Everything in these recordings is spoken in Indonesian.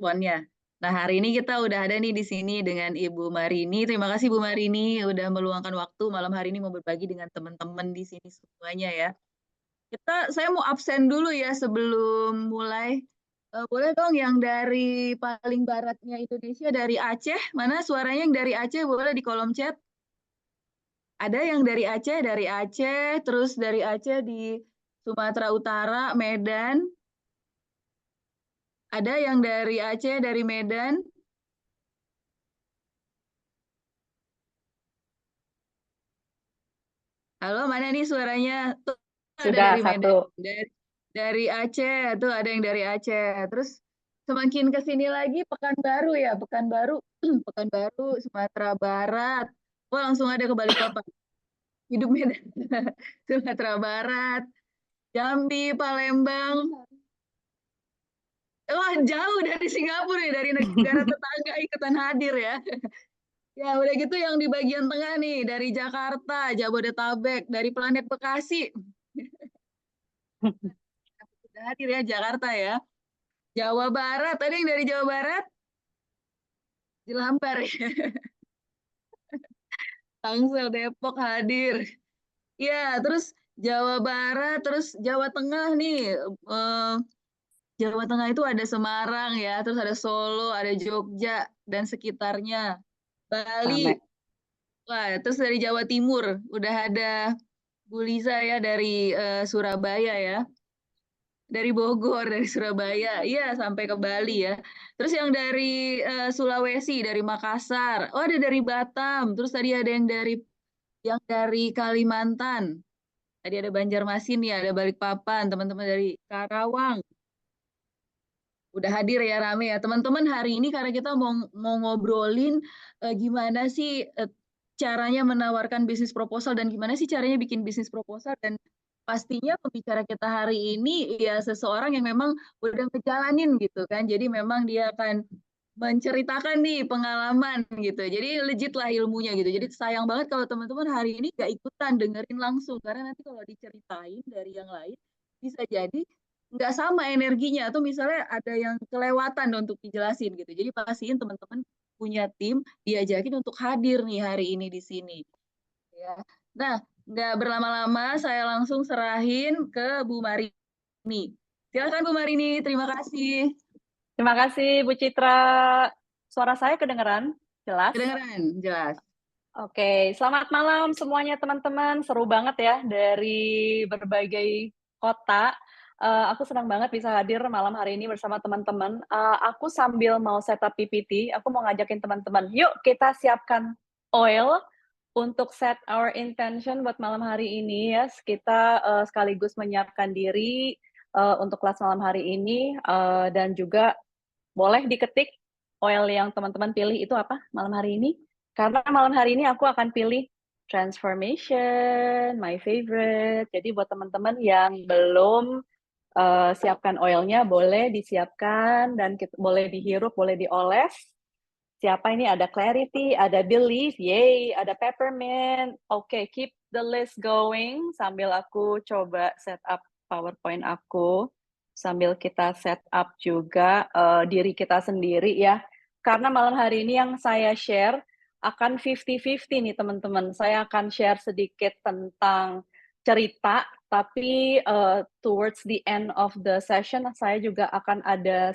responnya. Nah, hari ini kita udah ada nih di sini dengan Ibu Marini. Terima kasih Bu Marini udah meluangkan waktu malam hari ini mau berbagi dengan teman-teman di sini semuanya ya. Saya mau absen dulu ya sebelum mulai. Boleh dong yang dari paling baratnya Indonesia, dari Aceh, mana suaranya yang dari Aceh, boleh di kolom chat. Ada yang dari Aceh, terus dari Aceh di Sumatera Utara, Medan. Ada yang dari Aceh, dari Medan. Halo, mana nih suaranya? Tuh, ada Sudah dari Medan. satu. Dari Aceh, tuh ada yang dari Aceh. Terus semakin ke sini lagi Pekanbaru ya, Pekanbaru, Pekanbaru, Sumatera Barat. Oh, langsung ada ke Balikpapan. Hidup Medan. Sumatera Barat, Jambi, Palembang. Wah, jauh dari Singapura ya, dari negara tetangga ikutan hadir ya. Ya, udah gitu yang di bagian tengah nih, dari Jakarta, Jabodetabek, dari planet Bekasi. Sudah hadir ya Jakarta ya. Jawa Barat, ada yang dari Jawa Barat? Jelambar ya. Tangsel, Depok hadir. Ya, terus Jawa Barat, terus Jawa Tengah nih. Eh, Jawa Tengah itu ada Semarang ya, terus ada Solo, ada Jogja, dan sekitarnya. Bali. Rame. Wah, terus dari Jawa Timur, udah ada Bu Liza ya dari Surabaya ya. Dari Bogor, dari Surabaya, iya sampai ke Bali ya. Terus yang dari Sulawesi, dari Makassar, oh ada dari Batam, terus tadi ada yang dari Kalimantan, tadi ada Banjarmasin ya, ada Balikpapan, teman-teman dari Karawang, udah hadir ya rame ya. Teman-teman hari ini karena kita mau ngobrolin gimana sih caranya menawarkan bisnis proposal dan gimana sih caranya bikin bisnis proposal dan pastinya pembicara kita hari ini ya seseorang yang memang udah ngejalanin gitu kan. Jadi memang dia akan menceritakan nih pengalaman gitu. Jadi legit lah ilmunya gitu. Jadi sayang banget kalau teman-teman hari ini gak ikutan dengerin langsung karena nanti kalau diceritain dari yang lain bisa jadi nggak sama energinya atau misalnya ada yang kelewatan untuk dijelasin gitu. Jadi pastiin teman-teman punya tim diajakin untuk hadir nih hari ini di sini. Ya. Nah, nggak berlama-lama saya langsung serahin ke Bu Marini. Silakan Bu Marini, terima kasih. Terima kasih Bu Citra. Suara saya kedengeran? Jelas? Kedengeran, jelas. Oke, selamat malam semuanya teman-teman. Seru banget ya dari berbagai kota. Aku senang banget bisa hadir malam hari ini bersama teman-teman. Aku sambil mau setup PPT, aku mau ngajakin teman-teman, yuk kita siapkan oil untuk set our intention buat malam hari ini ya. Kita sekaligus menyiapkan diri untuk kelas malam hari ini dan juga boleh diketik oil yang teman-teman pilih itu apa malam hari ini. Karena malam hari ini aku akan pilih transformation, my favorite. Jadi buat teman-teman yang belum siapkan oilnya, boleh disiapkan dan boleh dihirup, boleh dioles. Siapa ini? Ada clarity, ada belief, yay, ada peppermint. Oke, keep the list going sambil aku coba set up PowerPoint aku. Sambil kita set up juga diri kita sendiri ya. Karena malam hari ini yang saya share akan 50-50 nih teman-teman. Saya akan share sedikit tentang cerita, tapi towards the end of the session saya juga akan ada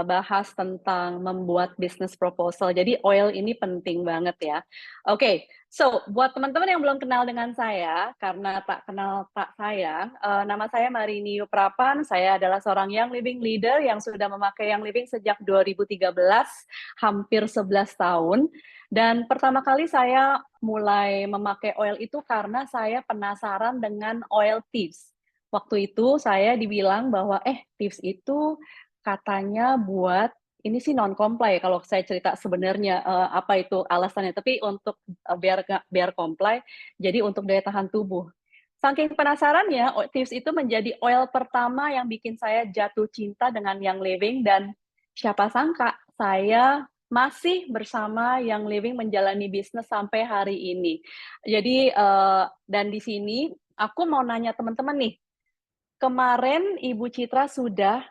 bahas tentang membuat business proposal. Jadi oil ini penting banget ya. Oke, so buat teman-teman yang belum kenal dengan saya, karena tak kenal tak sayang, nama saya Marini Yuprapan. Saya adalah seorang Young Living Leader yang sudah memakai Young Living sejak 2013, hampir 11 tahun. Dan pertama kali saya mulai memakai oil itu karena saya penasaran dengan oil tips. Waktu itu saya dibilang bahwa tips itu katanya buat ini sih non comply kalau saya cerita sebenarnya apa itu alasannya, tapi untuk biar comply, jadi untuk daya tahan tubuh. Saking penasarannya, tips itu menjadi oil pertama yang bikin saya jatuh cinta dengan Young Living dan siapa sangka saya masih bersama Young Living menjalani bisnis sampai hari ini. Jadi dan di sini aku mau nanya teman-teman nih, kemarin Ibu Citra sudah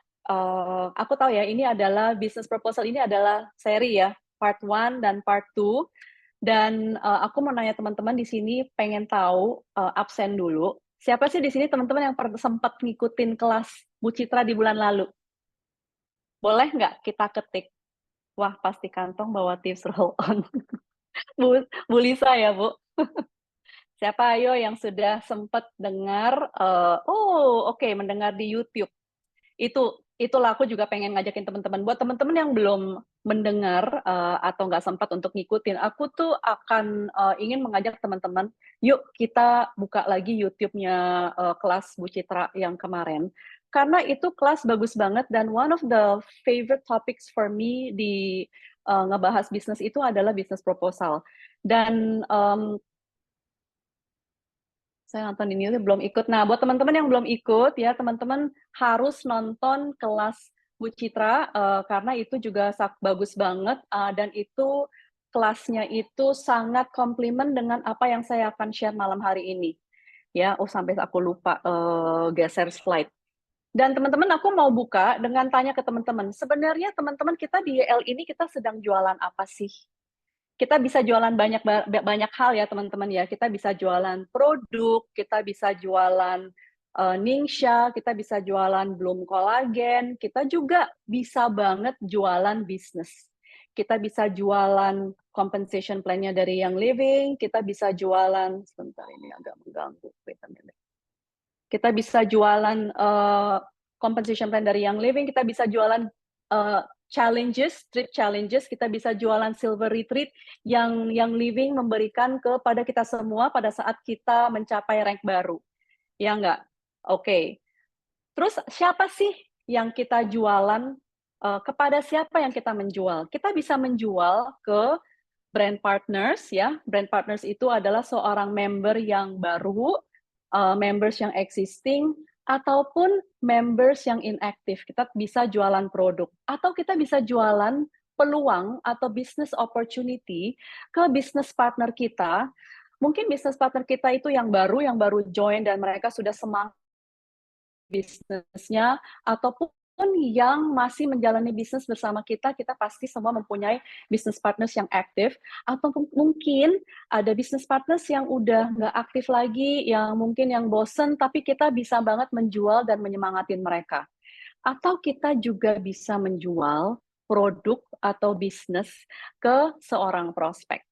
aku tahu ya, ini adalah business proposal, ini adalah seri ya, part 1 dan part 2. Dan aku mau nanya teman-teman di sini, pengen tahu absen dulu. Siapa sih di sini teman-teman yang sempat ngikutin kelas Bu Citra di bulan lalu? Boleh nggak kita ketik? Wah, pasti kantong bawa tips roll on. Bu Lisa ya, Bu. Siapa ayo yang sudah sempat dengar? Oke, mendengar di YouTube. Itulah aku juga pengen ngajakin teman-teman. Buat teman-teman yang belum mendengar atau nggak sempat untuk ngikutin, aku tuh akan ingin mengajak teman-teman, yuk kita buka lagi YouTube-nya kelas Bu Citra yang kemarin. Karena itu kelas bagus banget dan one of the favorite topics for me di ngebahas bisnis itu adalah bisnis proposal. Dan saya nonton ini belum ikut. Nah, buat teman-teman yang belum ikut ya, teman-teman harus nonton kelas Bu Citra karena itu juga bagus banget dan itu kelasnya itu sangat komplimen dengan apa yang saya akan share malam hari ini. Ya, sampai aku lupa geser slide. Dan teman-teman aku mau buka dengan tanya ke teman-teman, sebenarnya teman-teman kita di YL ini kita sedang jualan apa sih? Kita bisa jualan banyak hal ya teman-teman ya. Kita bisa jualan produk, kita bisa jualan Ningxia, kita bisa jualan Bloom Collagen, kita juga bisa banget jualan bisnis. Kita bisa jualan compensation plan-nya dari Young Living, kita bisa jualan, sebentar ini agak mengganggu, kita bisa jualan compensation plan dari Young Living, kita bisa jualan challenges, trip challenges, kita bisa jualan silver retreat yang Living memberikan kepada kita semua pada saat kita mencapai rank baru. Ya enggak? Oke. Terus siapa sih yang kita jualan? Kepada siapa yang kita menjual? Kita bisa menjual ke brand partners ya. Brand partners itu adalah seorang member yang baru, members yang existing, ataupun members yang inactive. Kita bisa jualan produk atau kita bisa jualan peluang atau business opportunity ke business partner kita. Mungkin business partner kita itu yang baru join dan mereka sudah semangat bisnisnya, ataupun yang masih menjalani bisnis bersama kita, kita pasti semua mempunyai business partners yang aktif, atau mungkin ada business partners yang udah nggak aktif lagi, yang mungkin yang bosen, tapi kita bisa banget menjual dan menyemangatin mereka. Atau kita juga bisa menjual produk atau bisnis ke seorang prospek.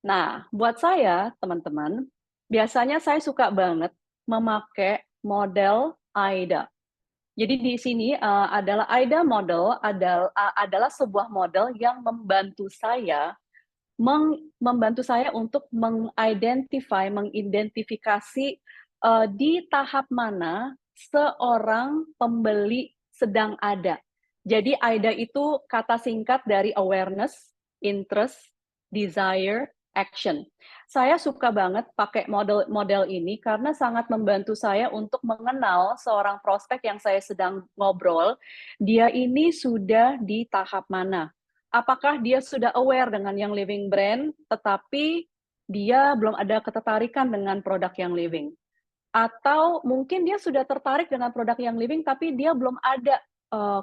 Nah, buat saya, teman-teman, biasanya saya suka banget memakai model AIDA. Jadi di sini adalah AIDA model adalah sebuah model yang membantu saya untuk mengidentifikasi di tahap mana seorang pembeli sedang ada. Jadi AIDA itu kata singkat dari awareness, interest, desire, action. Saya suka banget pakai model ini karena sangat membantu saya untuk mengenal seorang prospek yang saya sedang ngobrol. Dia ini sudah di tahap mana? Apakah dia sudah aware dengan Young Living brand, tetapi dia belum ada ketertarikan dengan produk Young Living? Atau mungkin dia sudah tertarik dengan produk Young Living, tapi dia belum ada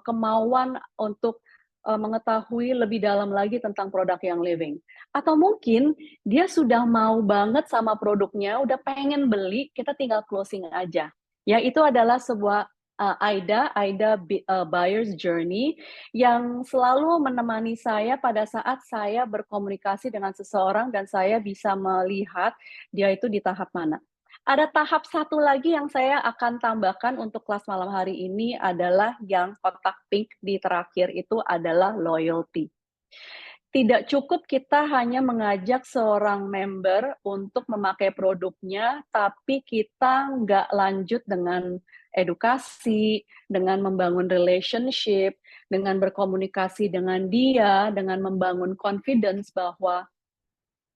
kemauan untuk mengetahui lebih dalam lagi tentang produk Young Living. Atau mungkin dia sudah mau banget sama produknya, udah pengen beli, kita tinggal closing aja. Ya, itu adalah sebuah AIDA Buyer's Journey yang selalu menemani saya pada saat saya berkomunikasi dengan seseorang dan saya bisa melihat dia itu di tahap mana. Ada tahap satu lagi yang saya akan tambahkan untuk kelas malam hari ini adalah yang kotak pink di terakhir itu adalah loyalty. Tidak cukup kita hanya mengajak seorang member untuk memakai produknya, tapi kita nggak lanjut dengan edukasi, dengan membangun relationship, dengan berkomunikasi dengan dia, dengan membangun confidence bahwa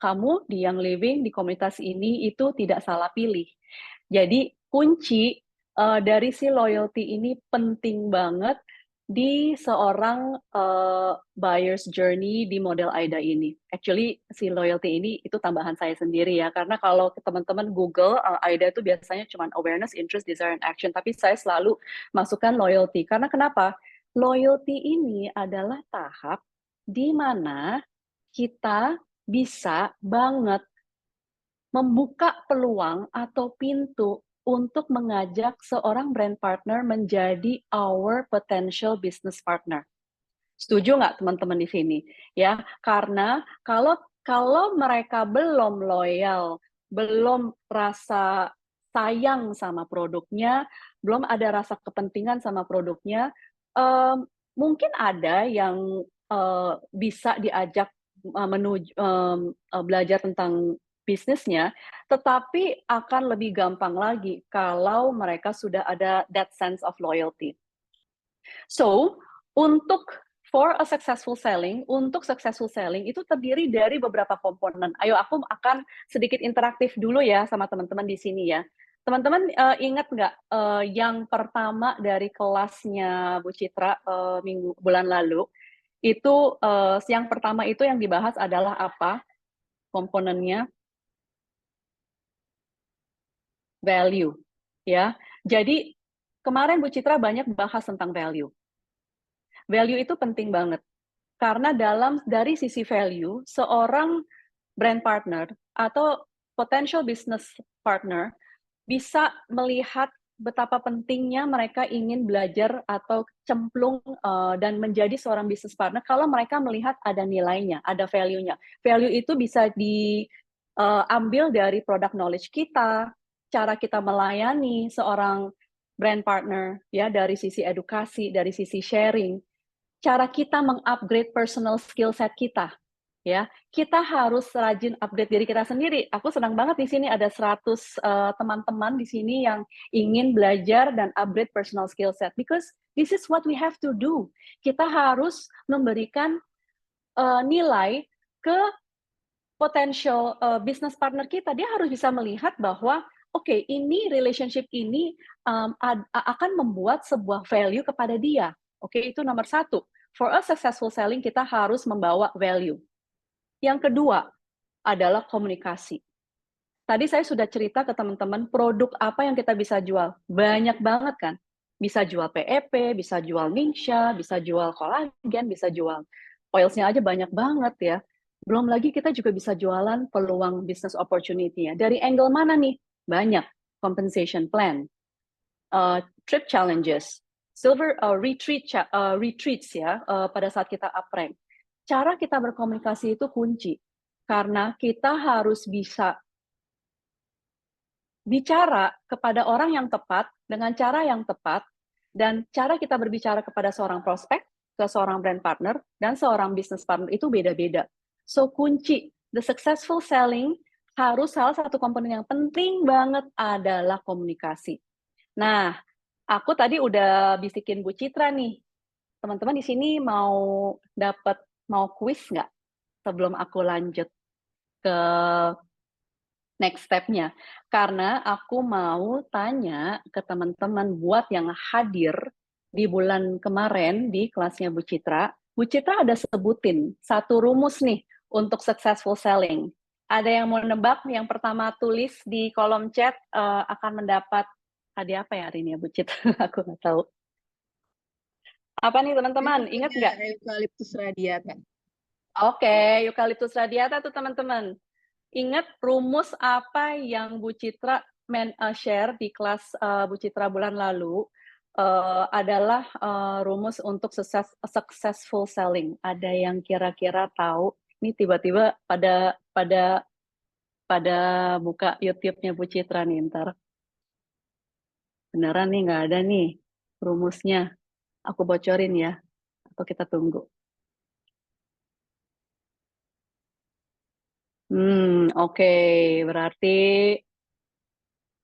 kamu di Young Living, di komunitas ini itu tidak salah pilih. Jadi kunci dari si loyalty ini penting banget di seorang buyer's journey di model AIDA ini. Actually si loyalty ini itu tambahan saya sendiri ya, karena kalau teman-teman Google AIDA itu biasanya cuma awareness, interest, desire, and action, tapi saya selalu masukkan loyalty. Karena kenapa? loyalty ini adalah tahap di mana kita bisa banget membuka peluang atau pintu untuk mengajak seorang brand partner menjadi our potential business partner. Setuju nggak teman-teman di sini? Ya, karena kalau mereka belum loyal, belum rasa sayang sama produknya, belum ada rasa kepentingan sama produknya, mungkin ada yang bisa diajak belajar tentang bisnisnya, tetapi akan lebih gampang lagi kalau mereka sudah ada that sense of loyalty. So, untuk successful selling itu terdiri dari beberapa komponen. Ayo, aku akan sedikit interaktif dulu ya sama teman-teman di sini ya. Teman-teman ingat nggak yang pertama dari kelasnya Bu Citra bulan lalu, itu yang pertama itu yang dibahas adalah apa komponennya? Value. Ya, jadi kemarin Bu Citra banyak bahas tentang value. Value itu penting banget. Karena dari sisi value, seorang brand partner atau potential business partner bisa melihat betapa pentingnya mereka ingin belajar atau cemplung dan menjadi seorang business partner kalau mereka melihat ada nilainya, ada value-nya. Value itu bisa diambil dari product knowledge kita, cara kita melayani seorang brand partner, ya dari sisi edukasi, dari sisi sharing, cara kita mengupgrade personal skill set kita, ya. Kita harus rajin update diri kita sendiri. Aku senang banget di sini ada 100 teman-teman di sini yang ingin belajar dan upgrade personal skill set because this is what we have to do. Kita harus memberikan nilai ke potential business partner kita. Dia harus bisa melihat bahwa oke, ini relationship ini akan membuat sebuah value kepada dia. Oke, itu nomor satu. For a successful selling, kita harus membawa value. Yang kedua adalah komunikasi. Tadi saya sudah cerita ke teman-teman produk apa yang kita bisa jual. Banyak banget kan. Bisa jual PEP, bisa jual Ningxia, bisa jual kolagen, bisa jual oilsnya aja banyak banget ya. Belum lagi kita juga bisa jualan peluang business opportunity-nya. Dari angle mana nih? Banyak. Compensation plan, trip challenges, silver retreats ya pada saat kita up rank. Cara kita berkomunikasi itu kunci karena kita harus bisa bicara kepada orang yang tepat dengan cara yang tepat dan cara kita berbicara kepada seorang prospek, ke seorang brand partner dan seorang business partner itu beda-beda. So kunci the successful selling harus salah satu komponen yang penting banget adalah komunikasi. Nah, aku tadi udah bisikin Bu Citra nih. Teman-teman di sini mau quiz nggak sebelum aku lanjut ke next step-nya? Karena aku mau tanya ke teman-teman buat yang hadir di bulan kemarin di kelasnya Bu Citra. Bu Citra ada sebutin satu rumus nih untuk successful selling. Ada yang mau nebak? Yang pertama tulis di kolom chat akan mendapat hadiah apa ya hari ini ya Bu Citra? Aku nggak tahu. Apa nih teman-teman? Ingat nggak? Eucalyptus radiata. Oke, Eucalyptus radiata tuh teman-teman. Ingat rumus apa yang Bu Citra share di kelas Bu Citra bulan lalu adalah rumus untuk successful selling. Ada yang kira-kira tahu? Ini tiba-tiba pada buka YouTube-nya Bu Citra nih ntar. Beneran nih nggak ada nih rumusnya. Aku bocorin ya. Atau kita tunggu. Oke. Berarti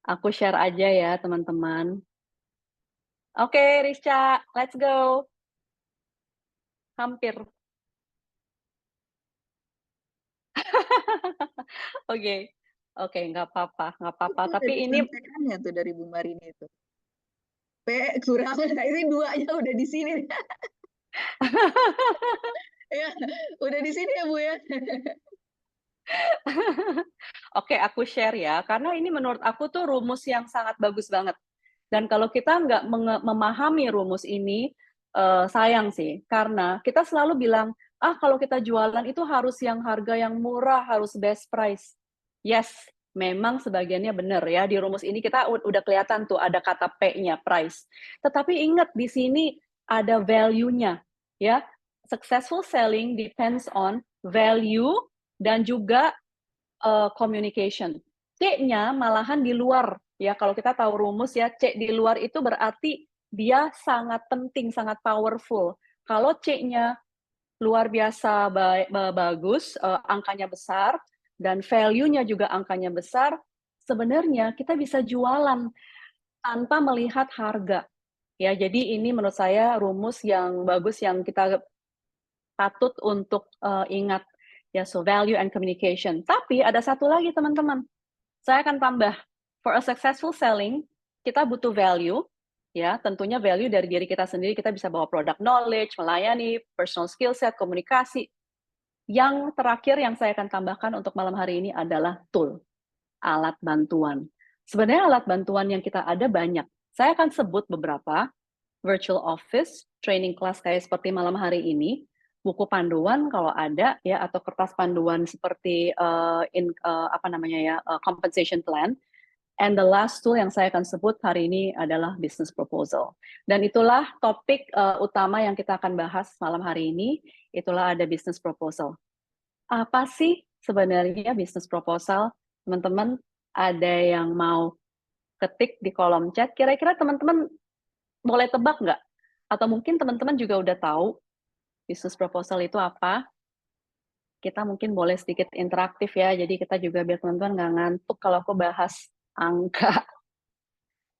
aku share aja ya, teman-teman. Oke, Rizka, let's go. Hampir. Oke, nggak apa-apa. Tapi ini tuh dari Bu Marini itu. Kurang, ini duanya udah di sini. Ya, udah di sini ya Bu ya. Oke, aku share ya, karena ini menurut aku tuh rumus yang sangat bagus banget. Dan kalau kita nggak memahami rumus ini, sayang sih, karena kita selalu bilang, kalau kita jualan itu harus yang harga yang murah, harus best price. Yes, memang sebagiannya benar ya, di rumus ini kita udah kelihatan tuh ada kata P-nya, price. Tetapi ingat, di sini ada value-nya, ya. Successful selling depends on value dan juga communication. C-nya malahan di luar, ya. Kalau kita tahu rumus ya, C di luar itu berarti dia sangat penting, sangat powerful. Kalau C-nya luar biasa bagus, angkanya besar, dan value-nya juga angkanya besar, sebenarnya kita bisa jualan tanpa melihat harga. Ya, jadi ini menurut saya rumus yang bagus yang kita patut untuk ingat. Ya, so value and communication. Tapi ada satu lagi teman-teman. Saya akan tambah, for a successful selling, kita butuh value, ya, tentunya value dari diri kita sendiri, kita bisa bawa product knowledge, melayani, personal skill set, komunikasi. Yang terakhir yang saya akan tambahkan untuk malam hari ini adalah tool, alat bantuan. Sebenarnya alat bantuan yang kita ada banyak. Saya akan sebut beberapa, virtual office, training class kayak seperti malam hari ini, buku panduan kalau ada ya, atau kertas panduan seperti compensation plan. And the last tool yang saya akan sebut hari ini adalah business proposal. Dan itulah topik utama yang kita akan bahas malam hari ini. Itulah ada business proposal. Apa sih sebenarnya business proposal? Teman-teman ada yang mau ketik di kolom chat? Kira-kira teman-teman boleh tebak nggak? Atau mungkin teman-teman juga udah tahu business proposal itu apa? Kita mungkin boleh sedikit interaktif ya, jadi kita juga biar teman-teman nggak ngantuk kalau aku bahas angka.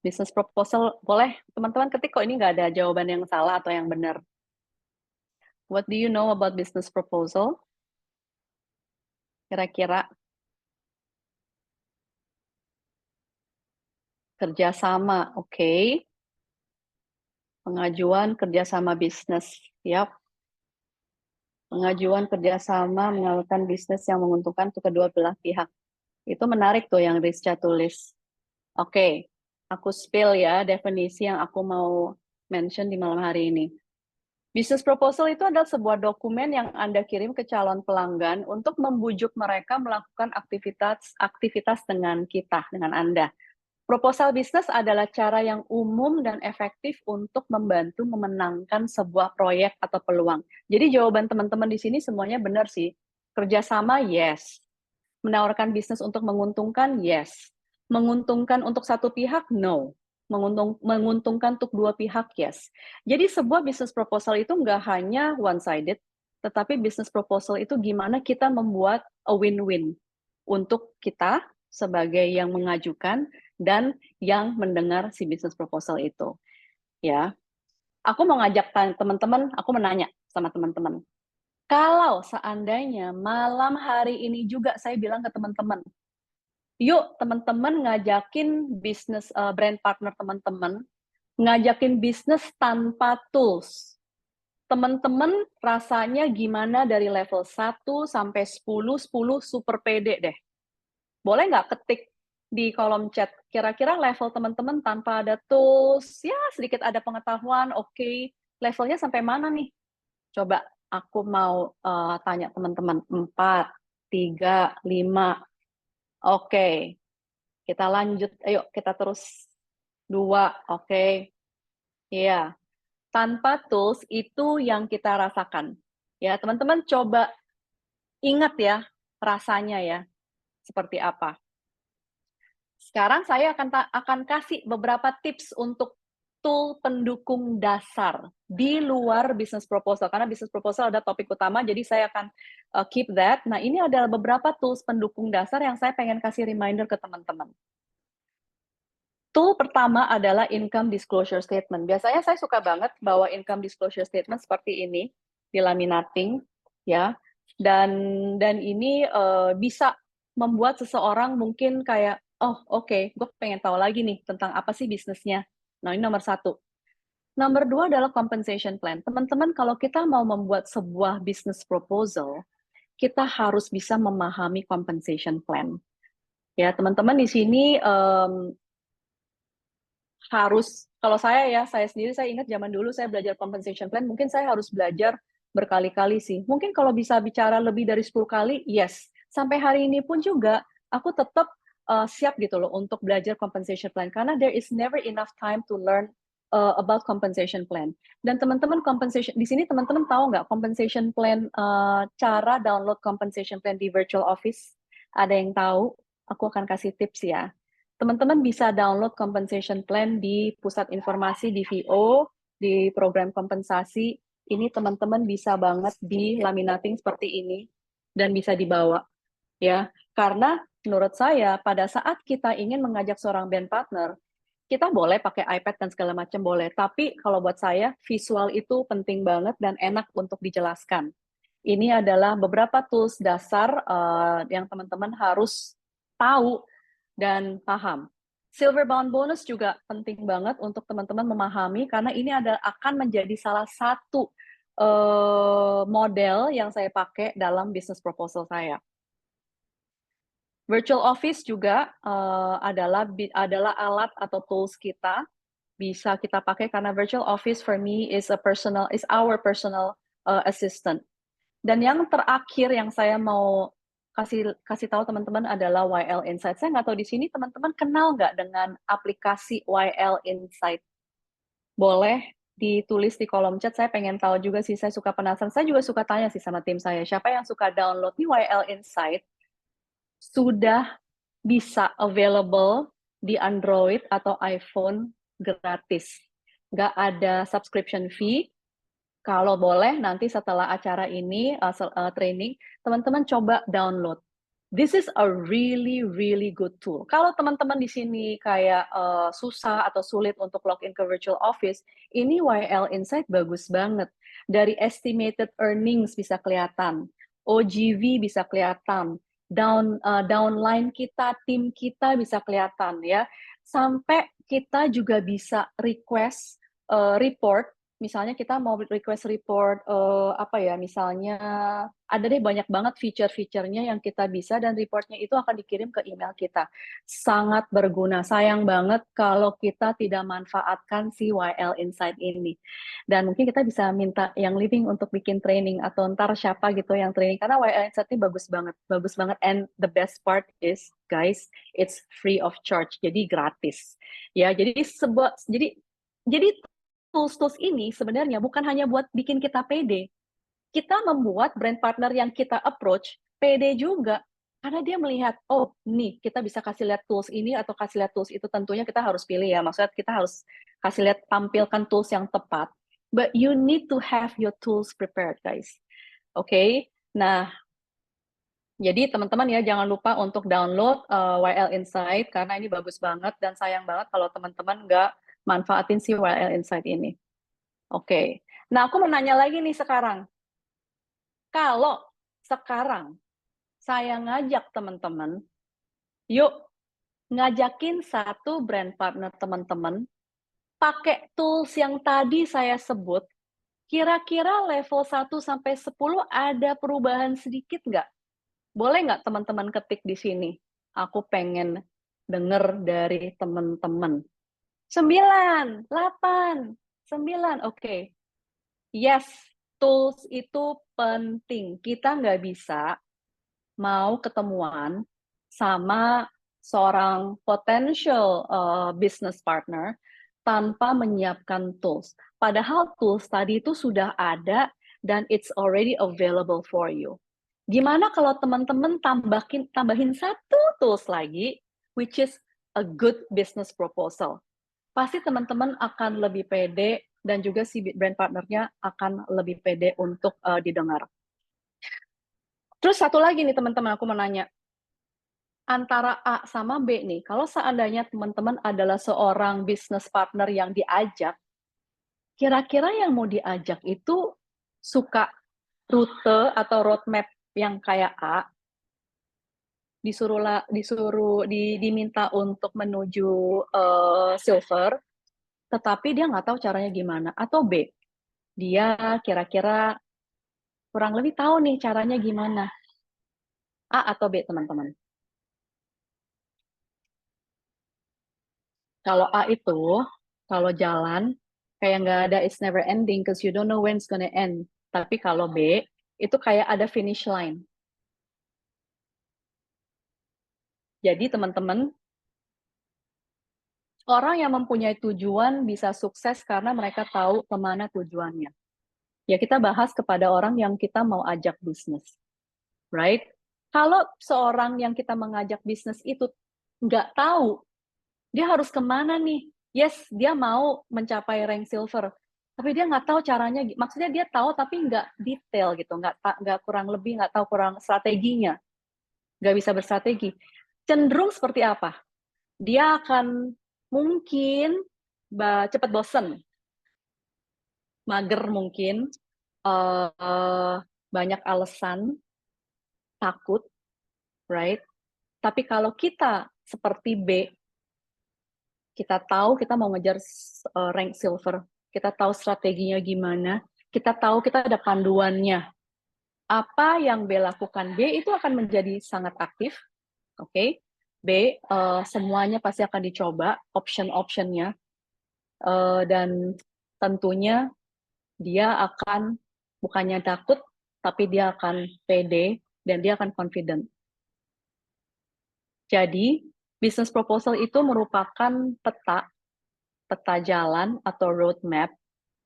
Business proposal, boleh teman-teman ketik kok, ini nggak ada jawaban yang salah atau yang benar. What do you know about business proposal? Kira-kira kerjasama, oke. Pengajuan kerjasama bisnis, yap. Pengajuan kerjasama menyalurkan bisnis yang menguntungkan untuk kedua belah pihak. Itu menarik tuh yang Rizka tulis. Oke, aku spill ya definisi yang aku mau mention di malam hari ini. Business proposal itu adalah sebuah dokumen yang Anda kirim ke calon pelanggan untuk membujuk mereka melakukan aktivitas dengan kita, dengan Anda. Proposal bisnis adalah cara yang umum dan efektif untuk membantu memenangkan sebuah proyek atau peluang. Jadi jawaban teman-teman di sini semuanya benar sih. Kerjasama, yes. Menawarkan bisnis untuk menguntungkan, yes. Menguntungkan untuk satu pihak, no. Menguntungkan untuk dua pihak, yes. Jadi sebuah business proposal itu nggak hanya one-sided, tetapi business proposal itu gimana kita membuat a win-win untuk kita sebagai yang mengajukan dan yang mendengar si business proposal itu. Ya, aku mau ngajak teman-teman, aku menanya sama teman-teman. Kalau seandainya malam hari ini juga saya bilang ke teman-teman, yuk teman-teman ngajakin bisnis brand partner teman-teman, ngajakin bisnis tanpa tools. Teman-teman rasanya gimana dari level 1 sampai 10, 10 super pede deh. Boleh nggak ketik di kolom chat, kira-kira level teman-teman tanpa ada tools, ya sedikit ada pengetahuan, oke. Levelnya sampai mana nih? Coba aku mau tanya teman-teman, 4, 3, 5. Oke, kita lanjut, ayo kita terus. 2, oke. Iya, tanpa tools itu yang kita rasakan. Ya, teman-teman coba ingat ya rasanya ya, seperti apa. Sekarang saya akan kasih beberapa tips untuk tool pendukung dasar di luar business proposal, karena business proposal ada topik utama, jadi saya akan keep that. Nah, ini adalah beberapa tools pendukung dasar yang saya pengen kasih reminder ke teman-teman. Tool pertama adalah income disclosure statement. Biasanya saya suka banget bawa income disclosure statement seperti ini, dilaminating, ya. Dan ini bisa membuat seseorang mungkin kayak, oh oke, gue pengen tahu lagi nih tentang apa sih bisnisnya. Nah, ini nomor 1. Nomor 2 adalah compensation plan. Teman-teman, kalau kita mau membuat sebuah business proposal, kita harus bisa memahami compensation plan. Ya, teman-teman di sini harus Kalau saya sendiri, saya ingat zaman dulu saya belajar compensation plan, mungkin saya harus belajar berkali-kali sih. Mungkin kalau bisa bicara lebih dari 10 kali, yes. Sampai hari ini pun juga, aku tetap siap gitu loh untuk belajar compensation plan. Karena there is never enough time to learn about compensation plan. Dan teman-teman compensation, di sini teman-teman tahu nggak compensation plan, cara download compensation plan di Virtual Office? Ada yang tahu? Aku akan kasih tips ya. Teman-teman bisa download compensation plan di pusat informasi di VO, di program kompensasi. Ini teman-teman bisa banget di laminating seperti ini dan bisa dibawa ya. Karena menurut saya pada saat kita ingin mengajak seorang band partner, kita boleh pakai iPad dan segala macam boleh, tapi kalau buat saya visual itu penting banget dan enak untuk dijelaskan. Ini adalah beberapa tools dasar yang teman-teman harus tahu dan paham. Silver Bound Bonus juga penting banget untuk teman-teman memahami karena ini akan menjadi salah satu model yang saya pakai dalam business proposal saya. Virtual Office juga adalah alat atau tools kita bisa kita pakai karena Virtual Office for me is our personal assistant. Dan yang terakhir yang saya mau kasih tahu teman-teman adalah YL Insight. Saya nggak tahu di sini teman-teman kenal nggak dengan aplikasi YL Insight? Boleh ditulis di kolom chat. Saya pengen tahu juga sih. Saya suka penasaran. Saya juga suka tanya sih sama tim saya. Siapa yang suka download nih YL Insight? Sudah bisa available di Android atau iPhone gratis. Nggak ada subscription fee. Kalau boleh, nanti setelah acara ini, training, teman-teman coba download. This is a really, really good tool. Kalau teman-teman di sini kayak susah atau sulit untuk login ke Virtual Office, ini YL Insight bagus banget. Dari estimated earnings bisa kelihatan, OGV bisa kelihatan, downline kita, tim kita bisa kelihatan ya. Sampai kita juga bisa request report. Misalnya kita mau request report misalnya ada deh banyak banget feature-featurenya yang kita bisa dan reportnya itu akan dikirim ke email kita. Sangat berguna. Sayang banget kalau kita tidak manfaatkan si YL Insight ini. Dan mungkin kita bisa minta yang living untuk bikin training atau ntar siapa gitu yang training karena YL Insight ini bagus banget, bagus banget. And the best part is, guys, it's free of charge, jadi gratis. Ya, jadi tools-tools ini sebenarnya bukan hanya buat bikin kita pede. Kita membuat brand partner yang kita approach pede juga. Karena dia melihat, oh nih kita bisa kasih lihat tools ini atau kasih lihat tools itu. Tentunya kita harus pilih ya. Maksudnya kita harus kasih lihat, tampilkan tools yang tepat. But you need to have your tools prepared, guys. Oke? Nah, jadi teman-teman ya jangan lupa untuk download YL Insight karena ini bagus banget dan sayang banget kalau teman-teman nggak manfaatin si YL Insight ini. Oke. Nah, aku mau nanya lagi nih sekarang. Kalau sekarang saya ngajak teman-teman, yuk ngajakin satu brand partner teman-teman, pakai tools yang tadi saya sebut, kira-kira level 1 sampai 10 ada perubahan sedikit nggak? Boleh nggak teman-teman ketik di sini? Aku pengen denger dari teman-teman. 9, 8, 9, oke. Yes, tools itu penting. Kita nggak bisa mau ketemuan sama seorang potential business partner tanpa menyiapkan tools. Padahal tools tadi itu sudah ada dan it's already available for you. Gimana kalau teman-teman tambahin satu tools lagi, which is a good business proposal. Pasti teman-teman akan lebih pede dan juga si brand partnernya akan lebih pede untuk didengar. Terus satu lagi nih teman-teman, aku mau nanya. Antara A sama B nih, kalau seandainya teman-teman adalah seorang business partner yang diajak, kira-kira yang mau diajak itu suka rute atau roadmap yang kayak A, diminta untuk menuju silver, tetapi dia nggak tahu caranya gimana. Atau B, dia kira-kira kurang lebih tahu nih caranya gimana. A atau B, teman-teman? Kalau A itu Kalau jalan, kayak nggak ada it's never ending, because you don't know when it's gonna end. Tapi kalau B, itu kayak ada finish line. Jadi teman-teman, orang yang mempunyai tujuan bisa sukses karena mereka tahu kemana tujuannya. Ya kita bahas kepada orang yang kita mau ajak bisnis, right? Kalau seorang yang kita mengajak bisnis itu nggak tahu dia harus kemana nih, yes dia mau mencapai rank silver, tapi dia nggak tahu caranya. Maksudnya dia tahu tapi nggak detail gitu, nggak kurang lebih nggak tahu kurang strateginya, nggak bisa bersrategi. Cenderung seperti apa? Dia akan mungkin cepat bosen, mager mungkin, banyak alasan, takut, right? Tapi kalau kita seperti B, kita tahu kita mau ngejar rank silver, kita tahu strateginya gimana, kita tahu kita ada panduannya. Apa yang B lakukan, B itu akan menjadi sangat aktif, oke? Okay? B, semuanya pasti akan dicoba, option-optionnya, dan tentunya dia akan bukannya takut, tapi dia akan pede dan dia akan confident. Jadi, business proposal itu merupakan peta jalan atau roadmap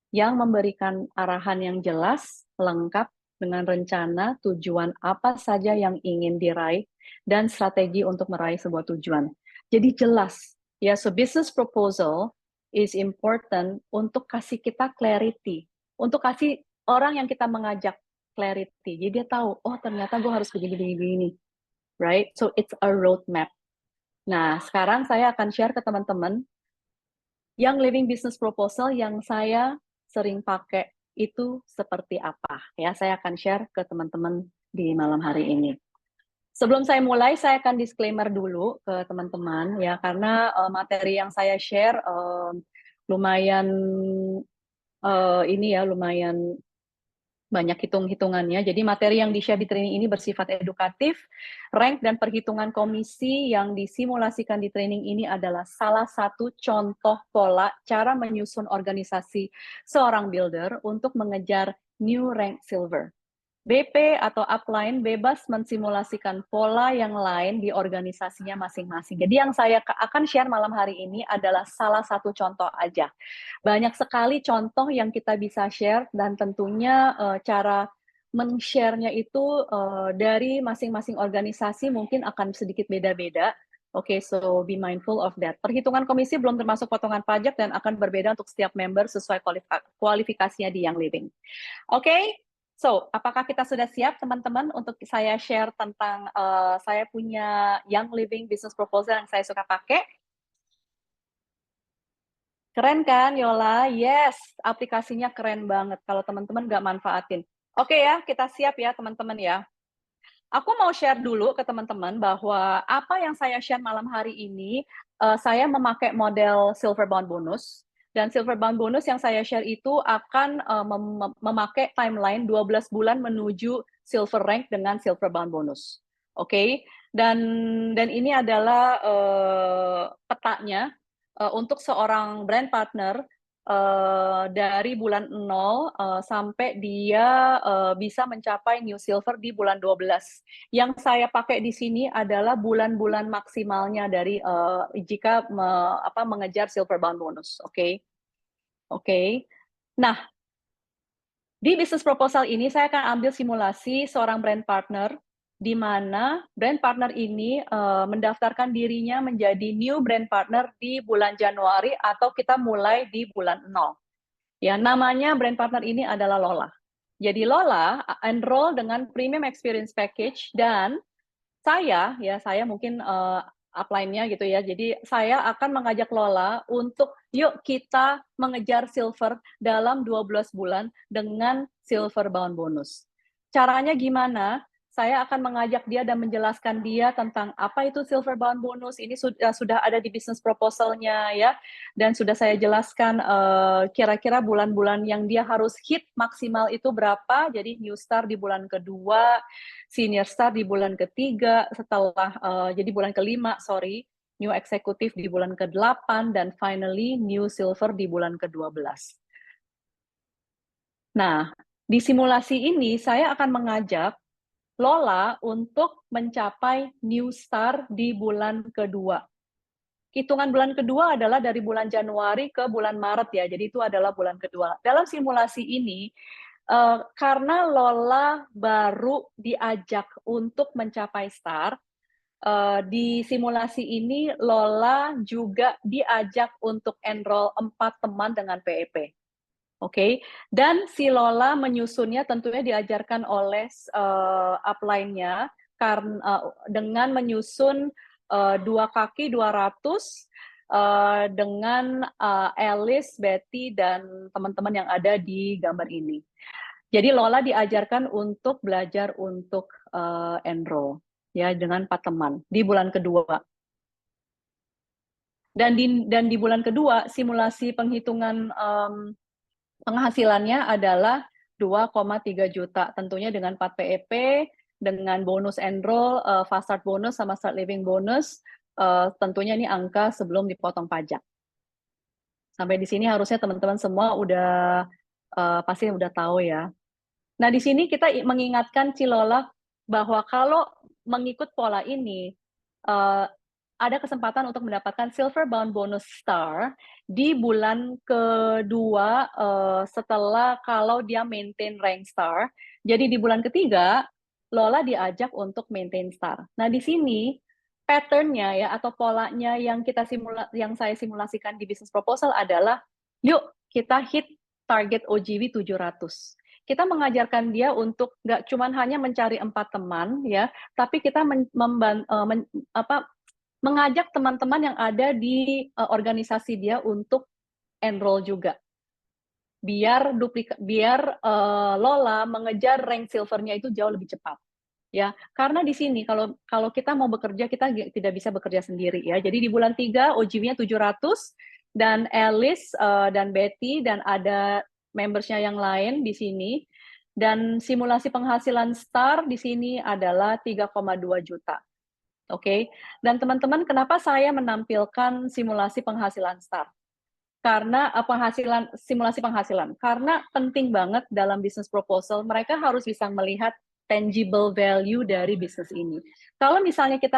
yang memberikan arahan yang jelas, lengkap dengan rencana tujuan apa saja yang ingin diraih dan strategi untuk meraih sebuah tujuan. Jadi jelas, ya. So business proposal is important untuk kasih kita clarity, untuk kasih orang yang kita mengajak clarity. Jadi dia tahu, oh ternyata gue harus begini, right? So it's a roadmap. Nah, sekarang saya akan share ke teman-teman yang living business proposal yang saya sering pakai itu seperti apa. Ya, saya akan share ke teman-teman di malam hari ini. Sebelum saya mulai, saya akan disclaimer dulu ke teman-teman ya, karena materi yang saya share lumayan lumayan banyak hitung-hitungannya. Jadi materi yang di-share di training ini bersifat edukatif. Rank dan perhitungan komisi yang disimulasikan di training ini adalah salah satu contoh pola cara menyusun organisasi seorang builder untuk mengejar new rank silver. BP atau upline bebas mensimulasikan pola yang lain di organisasinya masing-masing. Jadi yang saya akan share malam hari ini adalah salah satu contoh aja. Banyak sekali contoh yang kita bisa share dan tentunya cara men-share-nya itu dari masing-masing organisasi mungkin akan sedikit beda-beda. Oke, so be mindful of that. Perhitungan komisi belum termasuk potongan pajak dan akan berbeda untuk setiap member sesuai kualifikasinya di Young Living. Oke, so apakah kita sudah siap teman-teman untuk saya share tentang saya punya Young Living Business Proposal yang saya suka pakai? Keren kan, Yola? Yes, aplikasinya keren banget kalau teman-teman nggak manfaatin. Oke ya, kita siap ya teman-teman ya. Aku mau share dulu ke teman-teman bahwa apa yang saya share malam hari ini, saya memakai model Silver Bound Bonus. Dan Silver Bound Bonus yang saya share itu akan memakai timeline 12 bulan menuju Silver Rank dengan Silver Bound Bonus. Oke, dan ini adalah petanya untuk seorang brand partner dari bulan 0 sampai dia bisa mencapai new silver di bulan 12. Yang saya pakai di sini adalah bulan-bulan maksimalnya dari jika mengejar silver bound bonus. Oke. Nah, di business proposal ini saya akan ambil simulasi seorang brand partner di mana brand partner ini mendaftarkan dirinya menjadi new brand partner di bulan Januari atau kita mulai di bulan 0. Ya, namanya brand partner ini adalah Lola. Jadi Lola enroll dengan Premium Experience Package dan saya mungkin upline-nya gitu ya. Jadi saya akan mengajak Lola untuk yuk kita mengejar silver dalam 12 bulan dengan silver bound bonus. Caranya gimana? Saya akan mengajak dia dan menjelaskan dia tentang apa itu silver bound bonus. Ini sudah ada di business proposal-nya ya. Dan sudah saya jelaskan kira-kira bulan-bulan yang dia harus hit maksimal itu berapa. Jadi new star di bulan kedua, senior star di bulan ketiga, setelah jadi bulan kelima, sorry. new executive di bulan ke-8, dan finally new silver di bulan ke-12. Nah, di simulasi ini saya akan mengajak Lola untuk mencapai new star di bulan kedua. Hitungan bulan kedua adalah dari bulan Januari ke bulan Maret ya, jadi itu adalah bulan kedua. Dalam simulasi ini, karena Lola baru diajak untuk mencapai star, di simulasi ini Lola juga diajak untuk enroll 4 teman dengan PEP. Oke, dan si Lola menyusunnya tentunya diajarkan oleh upline-nya dengan menyusun 2 kaki 200 dengan Alice, Betty, dan teman-teman yang ada di gambar ini. Jadi Lola diajarkan untuk belajar untuk enroll ya dengan 4 teman di bulan kedua. Dan di bulan kedua simulasi penghitungan penghasilannya adalah 2,3 juta, tentunya dengan 4 PEP, dengan bonus enroll, fast start bonus, sama start living bonus, tentunya ini angka sebelum dipotong pajak. Sampai di sini harusnya teman-teman semua udah pasti udah tahu ya. Nah, di sini kita mengingatkan Cilola bahwa kalau mengikut pola ini, ada kesempatan untuk mendapatkan silver bound bonus star di bulan kedua setelah kalau dia maintain rank star. Jadi di bulan ketiga, Lola diajak untuk maintain star. Nah, di sini pattern-nya ya atau polanya yang saya simulasikan di business proposal adalah yuk kita hit target OGV 700. Kita mengajarkan dia untuk nggak cuma hanya mencari 4 teman ya, tapi kita mengajak teman-teman yang ada di organisasi dia untuk enroll juga. Biar Lola mengejar rank silvernya itu jauh lebih cepat. Ya, karena di sini kalau kita mau bekerja kita tidak bisa bekerja sendiri ya. Jadi di bulan 3 OGV-nya 700 dan Alice dan Betty dan ada membersnya yang lain di sini, dan simulasi penghasilan star di sini adalah 3,2 juta. Oke. Dan teman-teman, kenapa saya menampilkan simulasi penghasilan star? Karena simulasi penghasilan. Karena penting banget dalam business proposal mereka harus bisa melihat tangible value dari bisnis ini. Kalau misalnya kita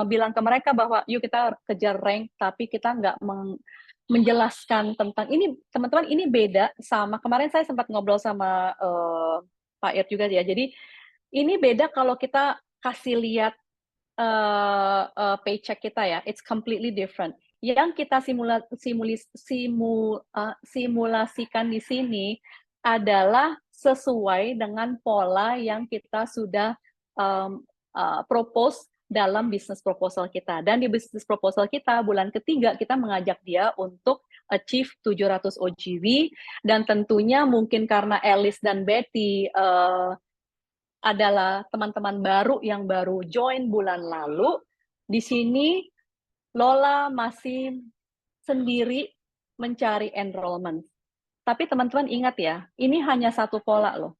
bilang ke mereka bahwa yuk kita kejar rank, tapi kita nggak menjelaskan tentang ini, teman-teman, ini beda sama kemarin saya sempat ngobrol sama Pak Ir juga ya. Jadi ini beda kalau kita kasih lihat paycheck kita ya, it's completely different. Yang kita simulasikan di sini adalah sesuai dengan pola yang kita sudah propose dalam business proposal kita. Dan di business proposal kita, bulan ketiga, kita mengajak dia untuk achieve 700 OGV, dan tentunya mungkin karena Alice dan Betty adalah teman-teman baru yang baru join bulan lalu, di sini Lola masih sendiri mencari enrollment. Tapi teman-teman ingat ya, ini hanya satu pola loh.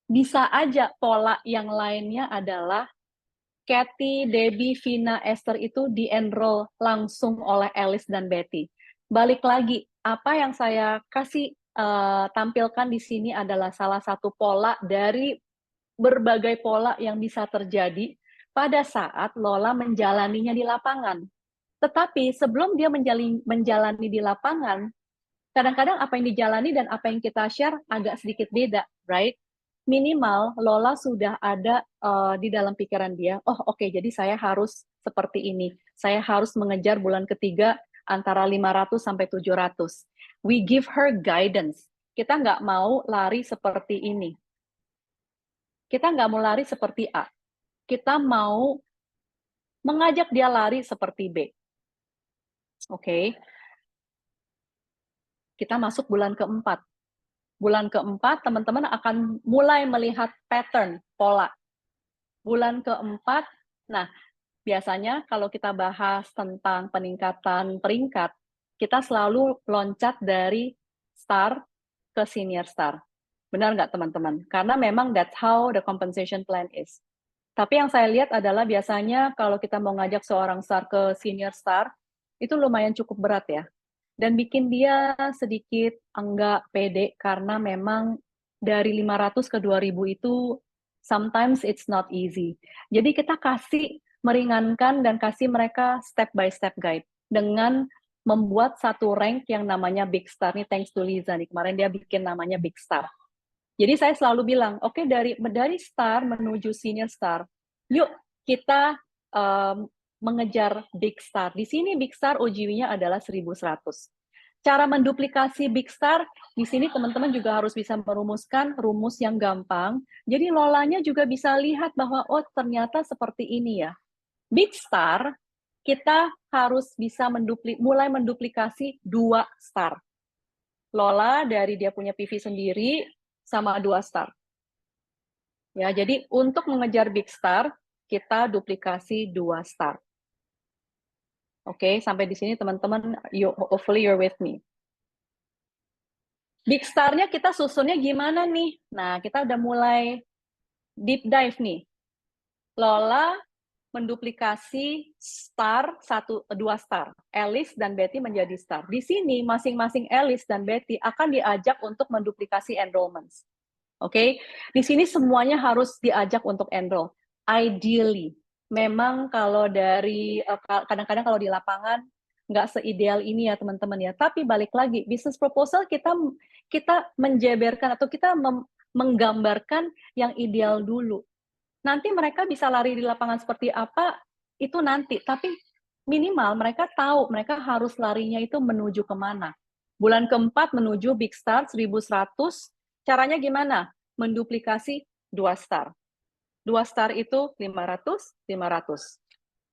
Bisa aja pola yang lainnya adalah Kathy, Debbie, Vina, Esther itu di-enroll langsung oleh Alice dan Betty. Balik lagi, apa yang saya kasih tampilkan di sini adalah salah satu pola dari berbagai pola yang bisa terjadi pada saat Lola menjalaninya di lapangan. Tetapi sebelum dia menjalani di lapangan, kadang-kadang apa yang dijalani dan apa yang kita share agak sedikit beda, right? Minimal Lola sudah ada di dalam pikiran dia, oh oke, jadi saya harus seperti ini. Saya harus mengejar bulan ketiga antara 500 sampai 700. We give her guidance. Kita nggak mau lari seperti ini. Kita nggak mau lari seperti A. Kita mau mengajak dia lari seperti B. Oke. Kita masuk bulan keempat. Bulan keempat, teman-teman akan mulai melihat pattern, pola. Bulan keempat, nah, biasanya kalau kita bahas tentang peningkatan peringkat, kita selalu loncat dari star ke senior star. Benar nggak, teman-teman? Karena memang that's how the compensation plan is. Tapi yang saya lihat adalah biasanya kalau kita mau ngajak seorang star ke senior star, itu lumayan cukup berat ya. Dan bikin dia sedikit enggak pede karena memang dari 500 ke 2000 itu sometimes it's not easy. Jadi kita kasih meringankan dan kasih mereka step by step guide dengan membuat satu rank yang namanya Big Star. Nih thanks to Liza nih, kemarin dia bikin namanya Big Star. Jadi saya selalu bilang, oke, dari star menuju senior star, yuk kita mengejar big star. Di sini big star OGW-nya adalah 1100. Cara menduplikasi big star, di sini teman-teman juga harus bisa merumuskan rumus yang gampang. Jadi lolanya juga bisa lihat bahwa, oh ternyata seperti ini ya. Big star, kita harus bisa mulai menduplikasi 2 star. Lola dari dia punya PV sendiri, sama 2 star. Ya, jadi untuk mengejar big star, kita duplikasi 2 star. Oke, sampai di sini teman-teman, hopefully you're with me. Big star-nya kita susunnya gimana nih? Nah, kita udah mulai deep dive nih. Lola menduplikasi star 2 star. Alice dan Betty menjadi star. Di sini masing-masing Alice dan Betty akan diajak untuk menduplikasi enrollments. Oke, di sini semuanya harus diajak untuk enroll. Ideally, memang kalau dari kadang-kadang kalau di lapangan nggak seideal ini ya teman-teman ya. Tapi balik lagi, business proposal kita menjeberkan atau kita menggambarkan yang ideal dulu. Nanti mereka bisa lari di lapangan seperti apa itu nanti. Tapi minimal mereka tahu mereka harus larinya itu menuju kemana. Bulan keempat menuju Big Star 1100. Caranya gimana? Menduplikasi 2 star. 2 star itu 500, 500.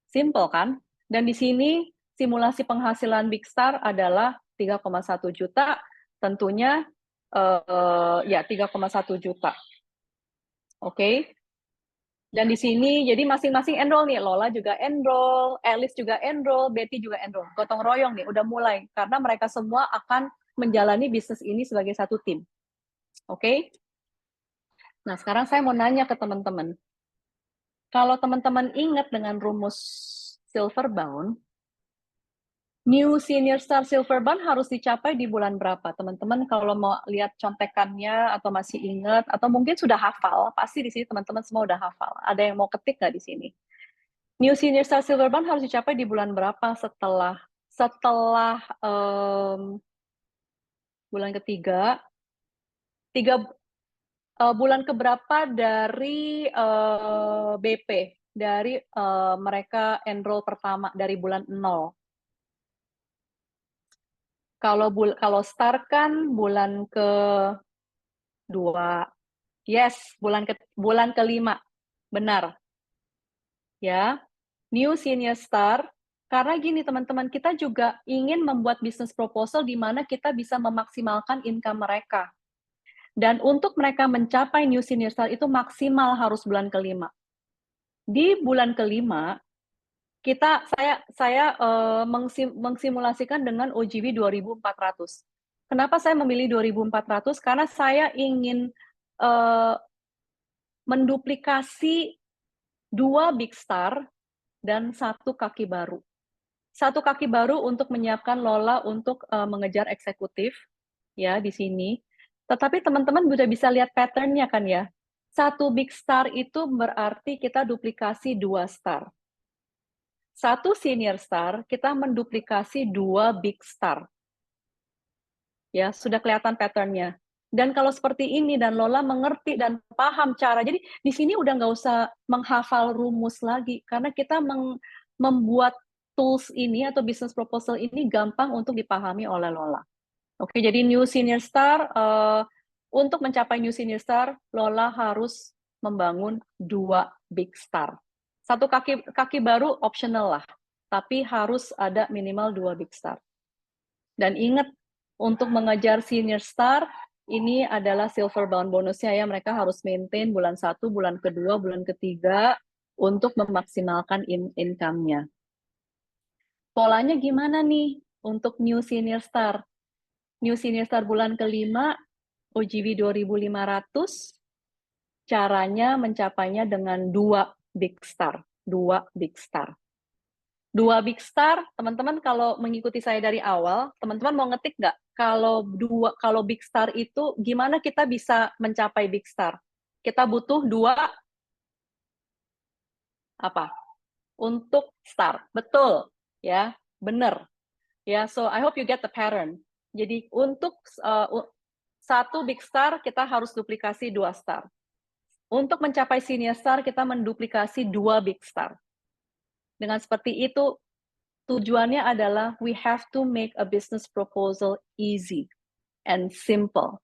Simple kan? Dan di sini simulasi penghasilan Big Star adalah 3,1 juta. Tentunya ya 3,1 juta. Oke. Dan di sini jadi masing-masing enroll nih. Lola juga enroll, Alice juga enroll, Betty juga enroll. Gotong royong nih, udah mulai. Karena mereka semua akan menjalani bisnis ini sebagai satu tim. Oke? Nah, sekarang saya mau nanya ke teman-teman. Kalau teman-teman ingat dengan rumus Silverbound, new senior star Silverbound harus dicapai di bulan berapa? Teman-teman kalau mau lihat contekannya atau masih ingat, atau mungkin sudah hafal, pasti di sini teman-teman semua udah hafal. Ada yang mau ketik nggak di sini? New senior star Silverbound harus dicapai di bulan berapa setelah bulan ketiga, bulan keberapa dari BP, dari mereka enroll pertama dari bulan 0. Kalau start kan bulan ke-2. Yes, bulan ke-5. Benar. Ya. New senior star, karena gini teman-teman, kita juga ingin membuat business proposal di mana kita bisa memaksimalkan income mereka. Dan untuk mereka mencapai new senior star itu maksimal harus bulan ke-5. Di bulan ke-5, saya mengsimulasikan dengan OGW 2400. Kenapa saya memilih 2400? Karena saya ingin menduplikasi 2 big star dan 1 kaki baru. 1 kaki baru untuk menyiapkan Lola untuk mengejar eksekutif ya di sini. Tetapi teman-teman sudah bisa lihat pattern-nya kan ya. 1 big star itu berarti kita duplikasi 2 star. 1 senior star, kita menduplikasi 2 big star. Ya, sudah kelihatan pattern-nya. Dan kalau seperti ini, dan Lola mengerti dan paham cara, jadi di sini udah nggak usah menghafal rumus lagi, karena kita membuat tools ini atau business proposal ini gampang untuk dipahami oleh Lola. Oke, jadi new senior star, untuk mencapai new senior star, Lola harus membangun 2 big star. 1 kaki baru optional lah, tapi harus ada minimal 2 big star. Dan ingat, untuk mengejar senior star, ini adalah Silverbound bonusnya ya, mereka harus maintain bulan 1, bulan kedua, bulan ketiga, untuk memaksimalkan income-nya. Polanya gimana nih untuk new senior star? New senior star bulan ke-5, OGW 2500, caranya mencapainya dengan 2 big star. 2 big star. 2 big star, teman-teman kalau mengikuti saya dari awal, teman-teman mau ngetik nggak? Kalau big star itu gimana kita bisa mencapai big star? Kita butuh 2 apa? Untuk star. Betul, ya, benar. Ya, so I hope you get the pattern. Jadi untuk 1 big star kita harus duplikasi 2 star. Untuk mencapai senior star kita menduplikasi 2 big star. Dengan seperti itu tujuannya adalah we have to make a business proposal easy and simple.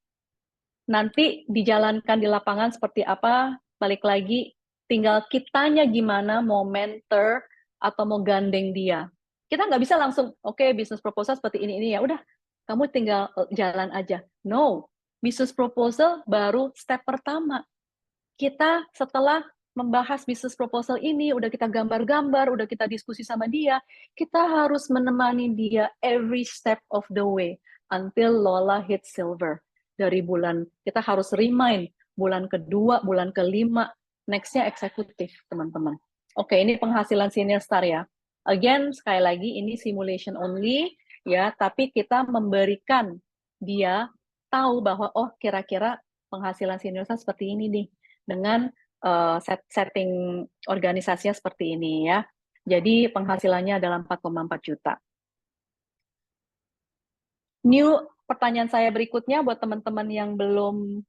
Nanti dijalankan di lapangan seperti apa, balik lagi, tinggal kitanya gimana mau mentor atau mau gandeng dia. Kita nggak bisa langsung, oke, business proposal seperti ini, ya udah, kamu tinggal jalan aja. No, business proposal baru step pertama. Kita setelah membahas business proposal ini, udah kita gambar-gambar, udah kita diskusi sama dia, kita harus menemani dia every step of the way until Lola hit silver. Dari bulan, kita harus remind bulan kedua, bulan kelima, next-nya eksekutif, teman-teman. Oke, ini penghasilan senior star ya. Again, sekali lagi, ini simulation only, ya, tapi kita memberikan dia tahu bahwa, oh, kira-kira penghasilan senior star seperti ini nih, dengan setting organisasinya seperti ini ya. Jadi penghasilannya adalah 4,4 juta. New pertanyaan saya berikutnya buat teman-teman yang belum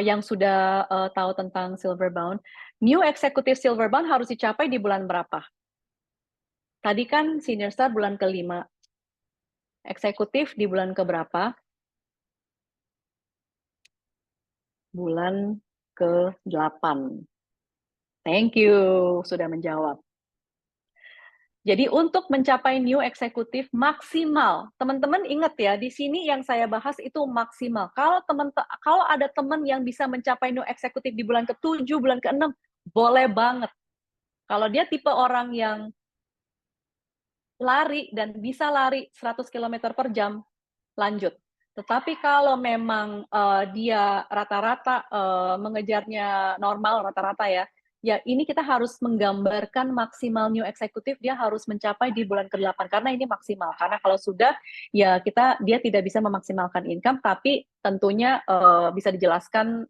yang sudah tahu tentang Silverbound. New Executive Silverbound harus dicapai di bulan berapa? Tadi kan Senior Star bulan ke-5. Eksekutif di bulan keberapa? Bulan ke-8. Thank you sudah menjawab. Jadi untuk mencapai new eksekutif maksimal, teman-teman ingat ya, di sini yang saya bahas itu maksimal. Kalau ada teman yang bisa mencapai new eksekutif di bulan ke-7, bulan ke-6, boleh banget. Kalau dia tipe orang yang lari dan bisa lari 100 km per jam, lanjut. Tetapi kalau memang dia rata-rata mengejarnya normal, rata-rata ya, ya ini kita harus menggambarkan maksimal new eksekutif dia harus mencapai di bulan ke-8 karena ini maksimal. Karena kalau sudah ya dia tidak bisa memaksimalkan income, tapi tentunya bisa dijelaskan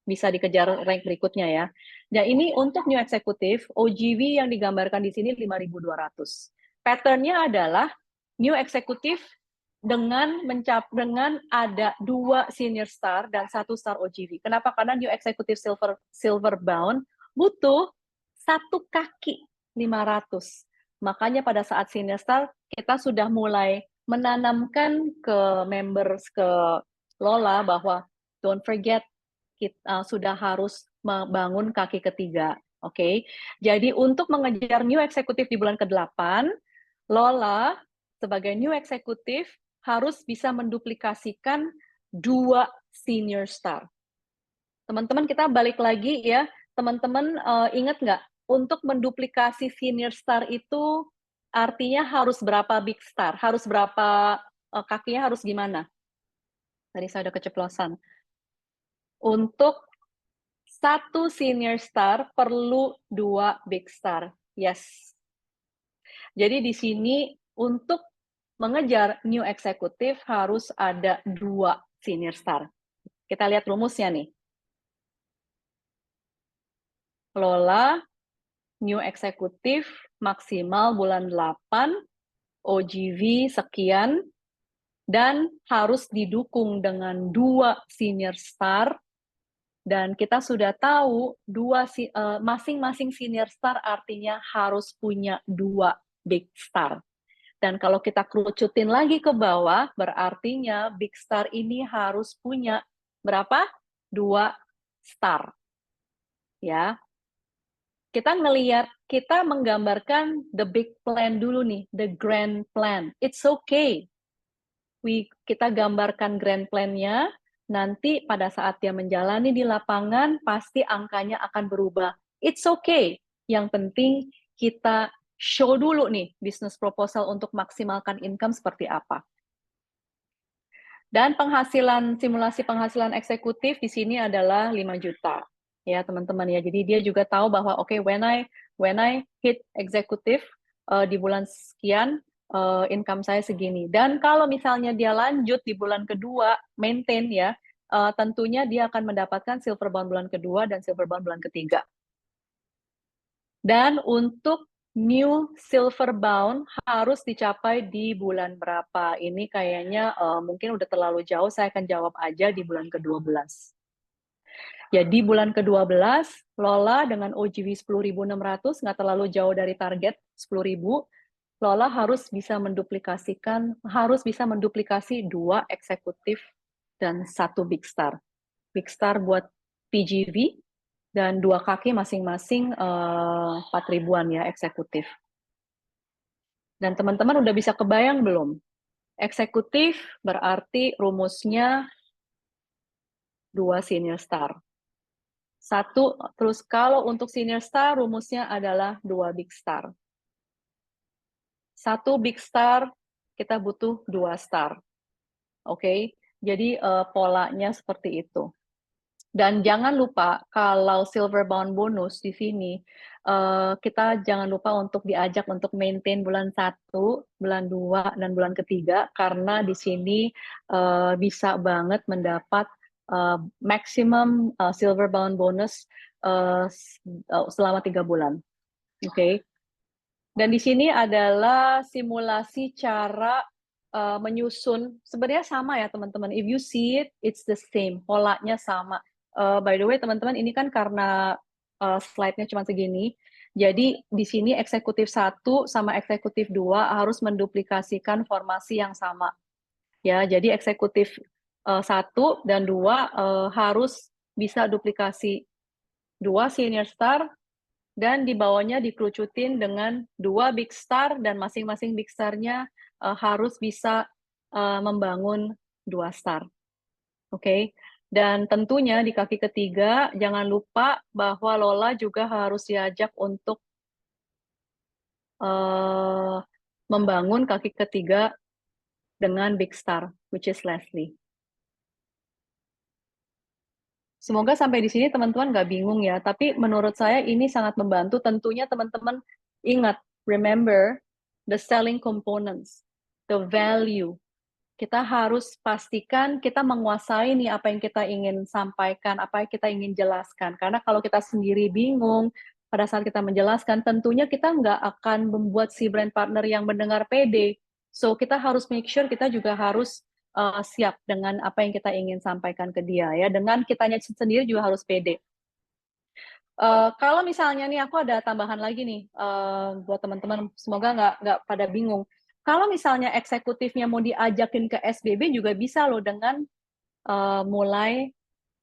bisa dikejar rank berikutnya ya. Nah, ini untuk new eksekutif OGV yang digambarkan di sini 5.200. Pattern-nya adalah new eksekutif dengan ada 2 senior star dan 1 star OGV. Kenapa? Karena new executive silver bound butuh 1 kaki 500. Makanya pada saat senior star kita sudah mulai menanamkan ke members ke Lola bahwa don't forget kita sudah harus membangun kaki ketiga. Oke. Jadi untuk mengejar new executive di bulan ke-8, Lola sebagai new executive harus bisa menduplikasikan 2 senior star. Teman-teman kita balik lagi ya, teman-teman ingat nggak, untuk menduplikasi senior star itu artinya harus berapa big star, harus berapa kakinya harus gimana? Tadi saya udah keceplosan. Untuk 1 senior star perlu 2 big star. Yes. Jadi di sini untuk mengejar new executive harus ada 2 senior star. Kita lihat rumusnya nih. Lola, new executive, maksimal bulan 8, OGV sekian, dan harus didukung dengan 2 senior star, dan kita sudah tahu masing-masing senior star artinya harus punya 2 big star. Dan kalau kita kerucutin lagi ke bawah, berartinya big star ini harus punya berapa? 2 star. Ya. Kita menggambarkan the big plan dulu nih, the grand plan. It's okay. Kita gambarkan grand plan-nya, nanti pada saat dia menjalani di lapangan, pasti angkanya akan berubah. It's okay. Yang penting kita show dulu nih business proposal untuk maksimalkan income seperti apa. Dan simulasi penghasilan eksekutif di sini adalah 5 juta. ya teman-teman ya. Jadi dia juga tahu bahwa oke, when I hit executive di bulan sekian, income saya segini. Dan kalau misalnya dia lanjut di bulan kedua, maintain ya, tentunya dia akan mendapatkan silver bond bulan kedua dan silver bond bulan ketiga. Dan untuk new silver bound harus dicapai di bulan berapa? Ini kayaknya mungkin udah terlalu jauh, saya akan jawab aja di bulan ke-12. Ya, di bulan ke-12, Lola dengan OGV 10.600, nggak terlalu jauh dari target 10.000, Lola harus bisa menduplikasi 2 eksekutif dan 1 big star. Big star buat PGV, dan 2 kaki masing-masing 4.000-an ya eksekutif. Dan teman-teman udah bisa kebayang belum? Eksekutif berarti rumusnya 2 senior star. 1, terus kalau untuk senior star rumusnya adalah 2 big star. 1 big star kita butuh 2 star. Oke, jadi polanya seperti itu. Dan jangan lupa kalau silver bound bonus di sini, kita jangan lupa untuk diajak untuk maintain bulan 1, bulan 2, dan bulan ketiga, karena di sini bisa banget mendapat maximum silver bound bonus selama 3 bulan. Oke. Dan di sini adalah simulasi cara menyusun. Sebenarnya sama ya teman-teman. If you see it, it's the same. Polanya sama. By the way, teman-teman, ini kan karena slide-nya cuma segini, jadi di sini eksekutif 1 sama eksekutif 2 harus menduplikasikan formasi yang sama. Ya, jadi eksekutif 1 dan 2 harus bisa duplikasi 2 senior star, dan di bawahnya dikerucutin dengan 2 big star, dan masing-masing big star-nya harus bisa membangun 2 star. Oke. Dan tentunya di kaki ketiga, jangan lupa bahwa Lola juga harus diajak untuk membangun kaki ketiga dengan big star, which is Leslie. Semoga sampai di sini teman-teman nggak bingung ya, tapi menurut saya ini sangat membantu. Tentunya teman-teman ingat, remember the selling components, the value. Kita harus pastikan kita menguasai nih apa yang kita ingin sampaikan, apa yang kita ingin jelaskan. Karena kalau kita sendiri bingung pada saat kita menjelaskan, tentunya kita nggak akan membuat si brand partner yang mendengar pede. So kita harus make sure kita juga harus siap dengan apa yang kita ingin sampaikan ke dia ya. Dengan kitanya sendiri juga harus pede. Kalau misalnya nih aku ada tambahan lagi nih buat teman-teman, semoga nggak pada bingung. Kalau misalnya eksekutifnya mau diajakin ke SBB juga bisa loh, dengan mulai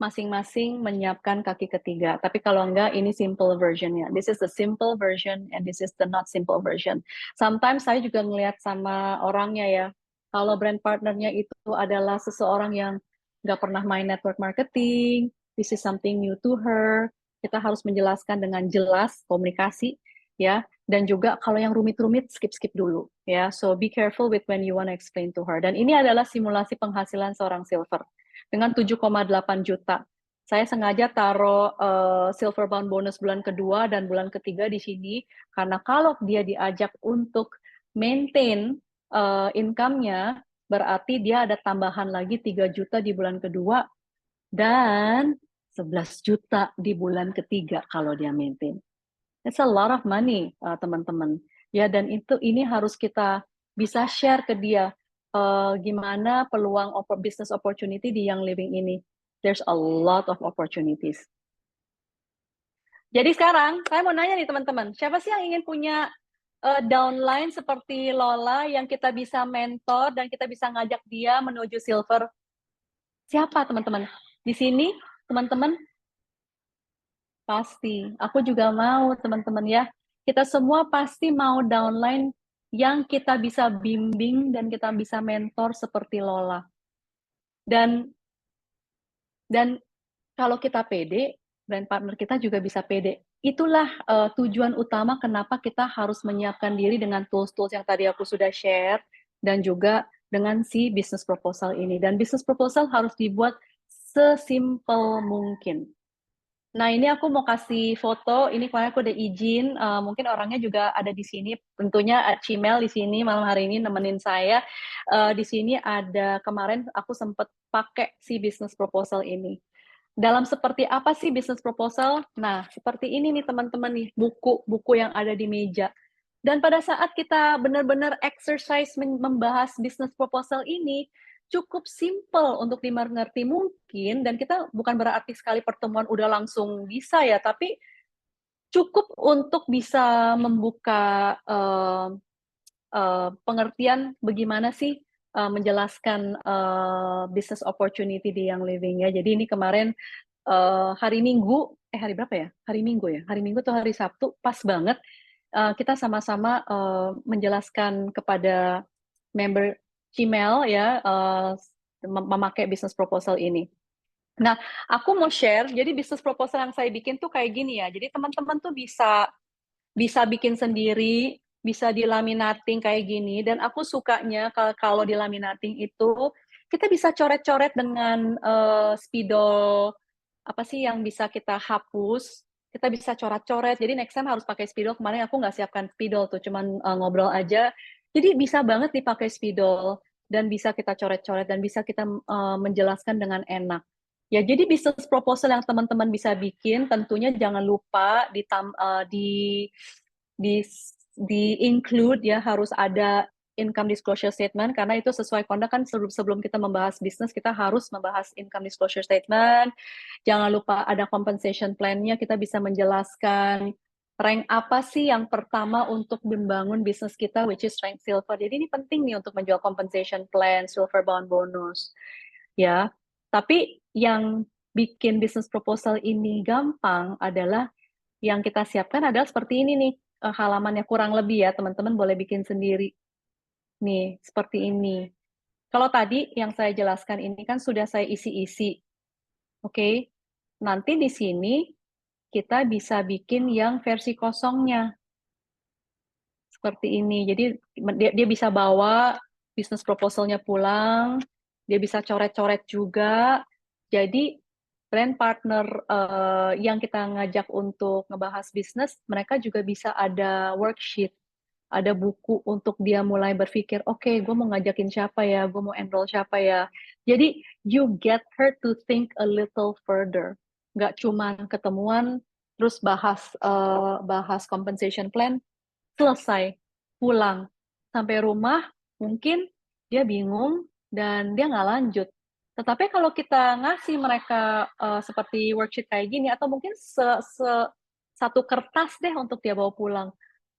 masing-masing menyiapkan kaki ketiga. Tapi kalau enggak, ini simple versionnya. This is the simple version and this is the not simple version. Sometimes saya juga ngelihat sama orangnya ya, kalau brand partnernya itu adalah seseorang yang nggak pernah main network marketing, this is something new to her, kita harus menjelaskan dengan jelas, komunikasi, ya. Dan juga kalau yang rumit-rumit, skip dulu, ya. So be careful with when you want to explain to her. Dan ini adalah simulasi penghasilan seorang silver dengan 7,8 juta. Saya sengaja taruh silver bound bonus bulan kedua dan bulan ketiga di sini, karena kalau dia diajak untuk maintain income-nya, berarti dia ada tambahan lagi 3 juta di bulan kedua, dan 11 juta di bulan ketiga kalau dia maintain. It's a lot of money, teman-teman. Ya, dan ini harus kita bisa share ke dia gimana peluang business opportunity di Young Living ini. There's a lot of opportunities. Jadi sekarang saya mau nanya nih teman-teman, siapa sih yang ingin punya downline seperti Lola yang kita bisa mentor dan kita bisa ngajak dia menuju silver? Siapa teman-teman? Di sini teman-teman? Pasti. Aku juga mau teman-teman ya. Kita semua pasti mau downline yang kita bisa bimbing dan kita bisa mentor seperti Lola. Dan kalau kita pede, brand partner kita juga bisa pede. Itulah tujuan utama kenapa kita harus menyiapkan diri dengan tools-tools yang tadi aku sudah share, dan juga dengan si business proposal ini. Dan business proposal harus dibuat sesimpel mungkin. Nah, ini aku mau kasih foto. Ini kemarin aku udah izin. Mungkin orangnya juga ada di sini. Tentunya Cimel di sini malam hari ini nemenin saya. Di sini ada kemarin aku sempat pakai si business proposal ini. Dalam seperti apa sih business proposal? Nah, seperti ini nih teman-teman nih, buku-buku yang ada di meja. Dan pada saat kita benar-benar exercise membahas business proposal ini, cukup simple untuk dimengerti mungkin, dan kita bukan berarti sekali pertemuan udah langsung bisa ya, tapi cukup untuk bisa membuka pengertian bagaimana sih menjelaskan business opportunity di Young Living ya. Jadi ini kemarin hari Minggu, hari berapa ya? Hari Minggu ya? Hari Minggu atau hari Sabtu, pas banget kita sama-sama menjelaskan kepada member Gmail ya memakai business proposal ini. Nah, aku mau share. Jadi business proposal yang saya bikin tuh kayak gini ya. Jadi teman-teman tuh bisa bisa bikin sendiri, bisa dilaminating kayak gini. Dan aku sukanya kalau dilaminating itu kita bisa coret-coret dengan spidol apa sih yang bisa kita hapus. Kita bisa coret-coret. Jadi next time harus pakai spidol. Kemarin aku nggak siapkan spidol tuh, cuman ngobrol aja. Jadi bisa banget dipakai spidol dan bisa kita coret-coret dan bisa kita menjelaskan dengan enak. Ya, jadi business proposal yang teman-teman bisa bikin tentunya jangan lupa di di include ya, harus ada income disclosure statement karena itu sesuai kondak kan. Sebelum kita membahas bisnis kita harus membahas income disclosure statement. Jangan lupa ada compensation plan-nya, kita bisa menjelaskan rank apa sih yang pertama untuk membangun bisnis kita, which is rank silver. Jadi ini penting nih untuk menjual compensation plan, silver bound bonus. Ya, tapi yang bikin bisnis proposal ini gampang adalah yang kita siapkan adalah seperti ini nih, halamannya kurang lebih ya, teman-teman boleh bikin sendiri. Nih, seperti ini. Kalau tadi yang saya jelaskan ini kan sudah saya isi-isi. Oke. Nanti di sini kita bisa bikin yang versi kosongnya. Seperti ini. Jadi dia bisa bawa bisnis proposalnya pulang, dia bisa coret-coret juga. Jadi brand partner yang kita ngajak untuk ngebahas bisnis, mereka juga bisa ada worksheet, ada buku untuk dia mulai berpikir, oke, gue mau ngajakin siapa ya, gue mau enroll siapa ya. Jadi you get her to think a little further. Nggak cuman ketemuan, terus bahas compensation plan, selesai, pulang. Sampai rumah, mungkin dia bingung dan dia nggak lanjut. Tetapi kalau kita ngasih mereka seperti worksheet kayak gini, atau mungkin satu kertas deh untuk dia bawa pulang,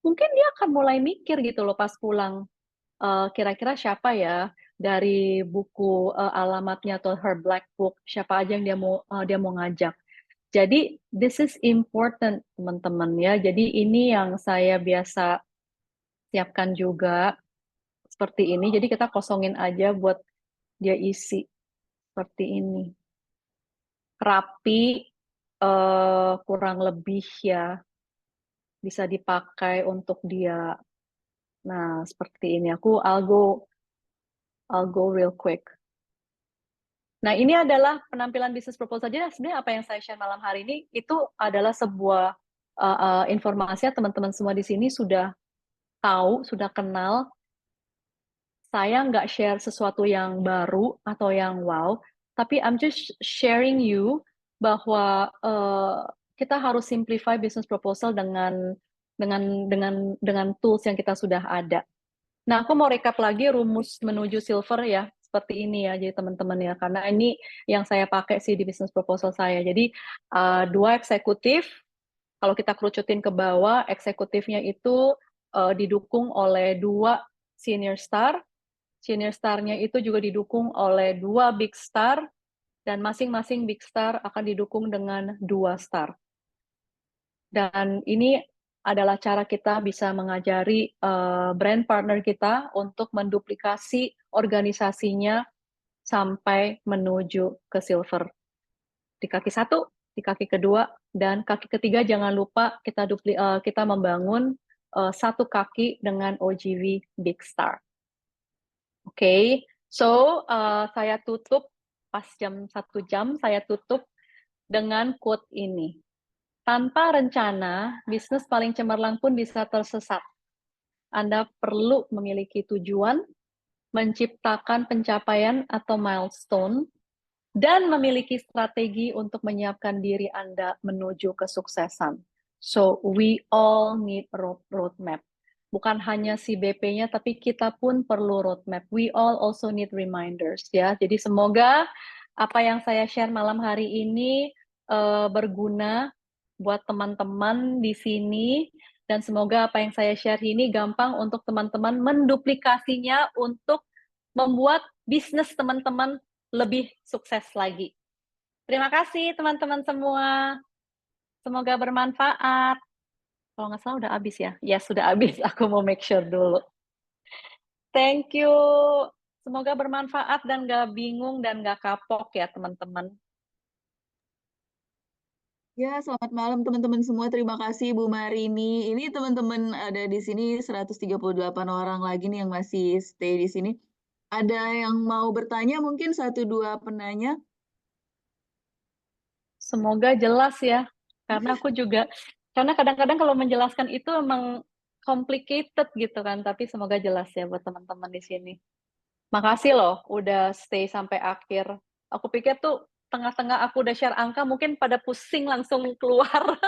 mungkin dia akan mulai mikir gitu loh pas pulang, kira-kira siapa ya dari buku alamatnya atau her black book, siapa aja yang dia mau ngajak. Jadi this is important teman-teman ya. Jadi ini yang saya biasa siapkan juga seperti ini. Jadi kita kosongin aja buat dia isi seperti ini. Rapi, kurang lebih ya, bisa dipakai untuk dia. Nah, seperti ini. I'll go real quick. Nah, ini adalah penampilan bisnis proposal. Jadi sebenarnya apa yang saya share malam hari ini itu adalah sebuah informasi teman-teman semua di sini sudah tahu, sudah kenal. Saya nggak share sesuatu yang baru atau yang wow, tapi I'm just sharing you bahwa kita harus simplify business proposal dengan tools yang kita sudah ada. Nah, aku mau recap lagi rumus menuju silver ya, seperti ini ya, jadi teman-teman ya, karena ini yang saya pakai sih di business proposal saya. Jadi 2 eksekutif, kalau kita kerucutin ke bawah, eksekutifnya itu didukung oleh 2 senior star. Senior star-nya itu juga didukung oleh 2 big star, dan masing-masing big star akan didukung dengan 2 star. Dan ini adalah cara kita bisa mengajari brand partner kita untuk menduplikasi organisasinya sampai menuju ke silver. Di kaki 1, di kaki kedua, dan kaki ketiga jangan lupa kita membangun 1 kaki dengan OGV Big Star. Oke, so saya tutup pas jam 1 jam, saya tutup dengan quote ini. Tanpa rencana, bisnis paling cemerlang pun bisa tersesat. Anda perlu memiliki tujuan, menciptakan pencapaian atau milestone, dan memiliki strategi untuk menyiapkan diri Anda menuju kesuksesan. So, we all need roadmap. Bukan hanya si BP-nya, tapi kita pun perlu roadmap. We all also need reminders, ya. Jadi semoga apa yang saya share malam hari ini berguna buat teman-teman di sini, dan semoga apa yang saya share ini gampang untuk teman-teman menduplikasinya untuk membuat bisnis teman-teman lebih sukses lagi. Terima kasih teman-teman semua. Semoga bermanfaat. Kalau nggak salah udah habis ya? Ya sudah habis, aku mau make sure dulu. Thank you. Semoga bermanfaat dan nggak bingung dan nggak kapok ya teman-teman. Ya, selamat malam teman-teman semua. Terima kasih Bu Marini. Ini teman-teman ada di sini 138 orang lagi nih yang masih stay di sini. Ada yang mau bertanya mungkin 1-2 penanya? Semoga jelas ya. Karena aku juga, karena kadang-kadang kalau menjelaskan itu emang complicated gitu kan, tapi semoga jelas ya buat teman-teman di sini. Makasih loh udah stay sampai akhir. Aku pikir tuh tengah-tengah aku udah share angka mungkin pada pusing langsung keluar.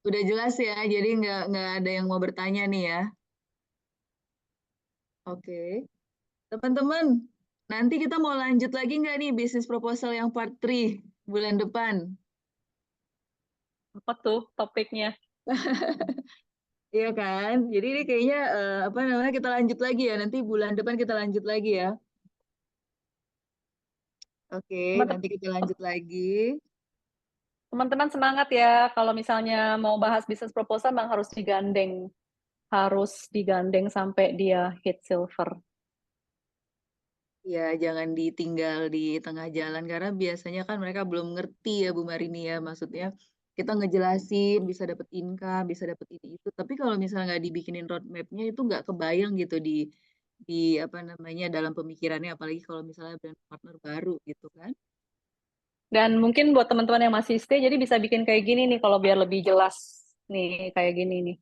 Udah jelas ya, jadi nggak ada yang mau bertanya nih ya. Oke. Teman-teman, nanti kita mau lanjut lagi nggak nih bisnis proposal yang part 3 bulan depan? Apa tuh topiknya? Iya kan? Jadi ini kayaknya apa namanya kita lanjut lagi ya. Nanti bulan depan kita lanjut lagi ya. Oke, nanti kita lanjut lagi. Teman-teman semangat ya. Kalau misalnya mau bahas bisnis proposal memang harus digandeng. Harus digandeng sampai dia hit silver. Ya, jangan ditinggal di tengah jalan karena biasanya kan mereka belum ngerti ya Bu Marini ya. Maksudnya kita ngejelasin bisa dapet income, bisa dapet ini itu. Tapi kalau misalnya nggak dibikinin roadmap-nya itu nggak kebayang gitu di apa namanya dalam pemikirannya. Apalagi kalau misalnya brand partner baru gitu kan. Dan mungkin buat teman-teman yang masih stay, jadi bisa bikin kayak gini nih kalau biar lebih jelas. Nih, kayak gini nih.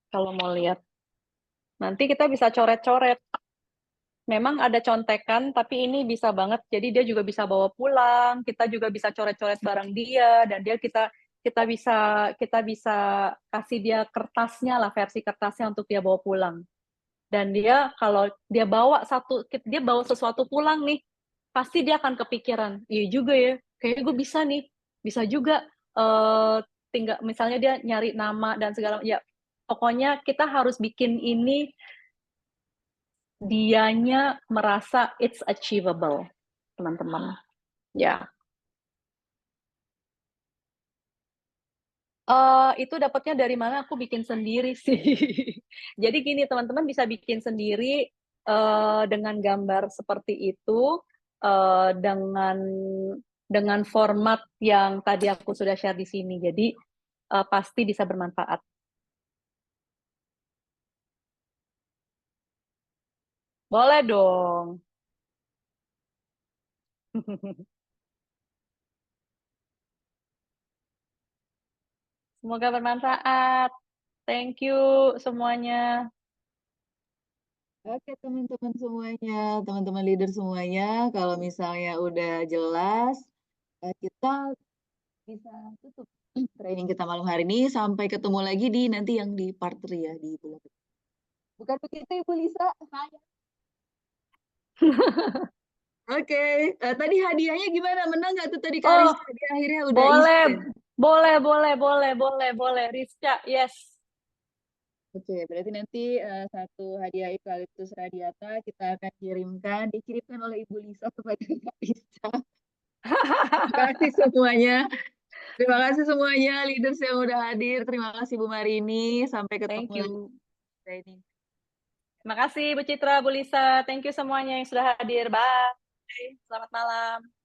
Kalau mau lihat. Nanti kita bisa coret-coret. Memang ada contekan, tapi ini bisa banget. Jadi dia juga bisa bawa pulang. Kita juga bisa coret-coret barang dia, dan kita bisa kasih dia kertasnya lah, versi kertasnya untuk dia bawa pulang. Dan dia kalau dia bawa sesuatu pulang nih, pasti dia akan kepikiran. Iya juga ya, kayaknya gue bisa nih, bisa juga. Tinggal misalnya dia nyari nama dan segala, ya pokoknya kita harus bikin ini dianya merasa it's achievable, teman-teman. Ya, itu dapatnya dari mana? Aku bikin sendiri sih. Jadi gini, teman-teman bisa bikin sendiri dengan gambar seperti itu, dengan format yang tadi aku sudah share di sini. Jadi pasti bisa bermanfaat. Boleh dong. Semoga bermanfaat. Thank you semuanya. Oke teman-teman semuanya, teman-teman leader semuanya, kalau misalnya udah jelas, kita bisa tutup training kita malam hari ini. Sampai ketemu lagi di nanti yang di part 3 ya di bulan depan. Bukan begitu Ibu Lisa? Saya. Oke, tadi hadiahnya gimana? Menang nggak tuh tadi Kak Oh, Rizka? Dia akhirnya udah isi boleh, ya? boleh. Rizka, yes. Oke, berarti nanti satu hadiah eukaliptus radiata kita akan dikirimkan oleh Ibu Lisa kepada Kak Rizka. Terima kasih semuanya. Terima kasih semuanya leaders yang udah hadir. Terima kasih Bu Marini. Sampai ketemu Thank lagi you. di training. Terima kasih Bu Citra, Bu Lisa. Thank you semuanya yang sudah hadir. Bye. Selamat malam.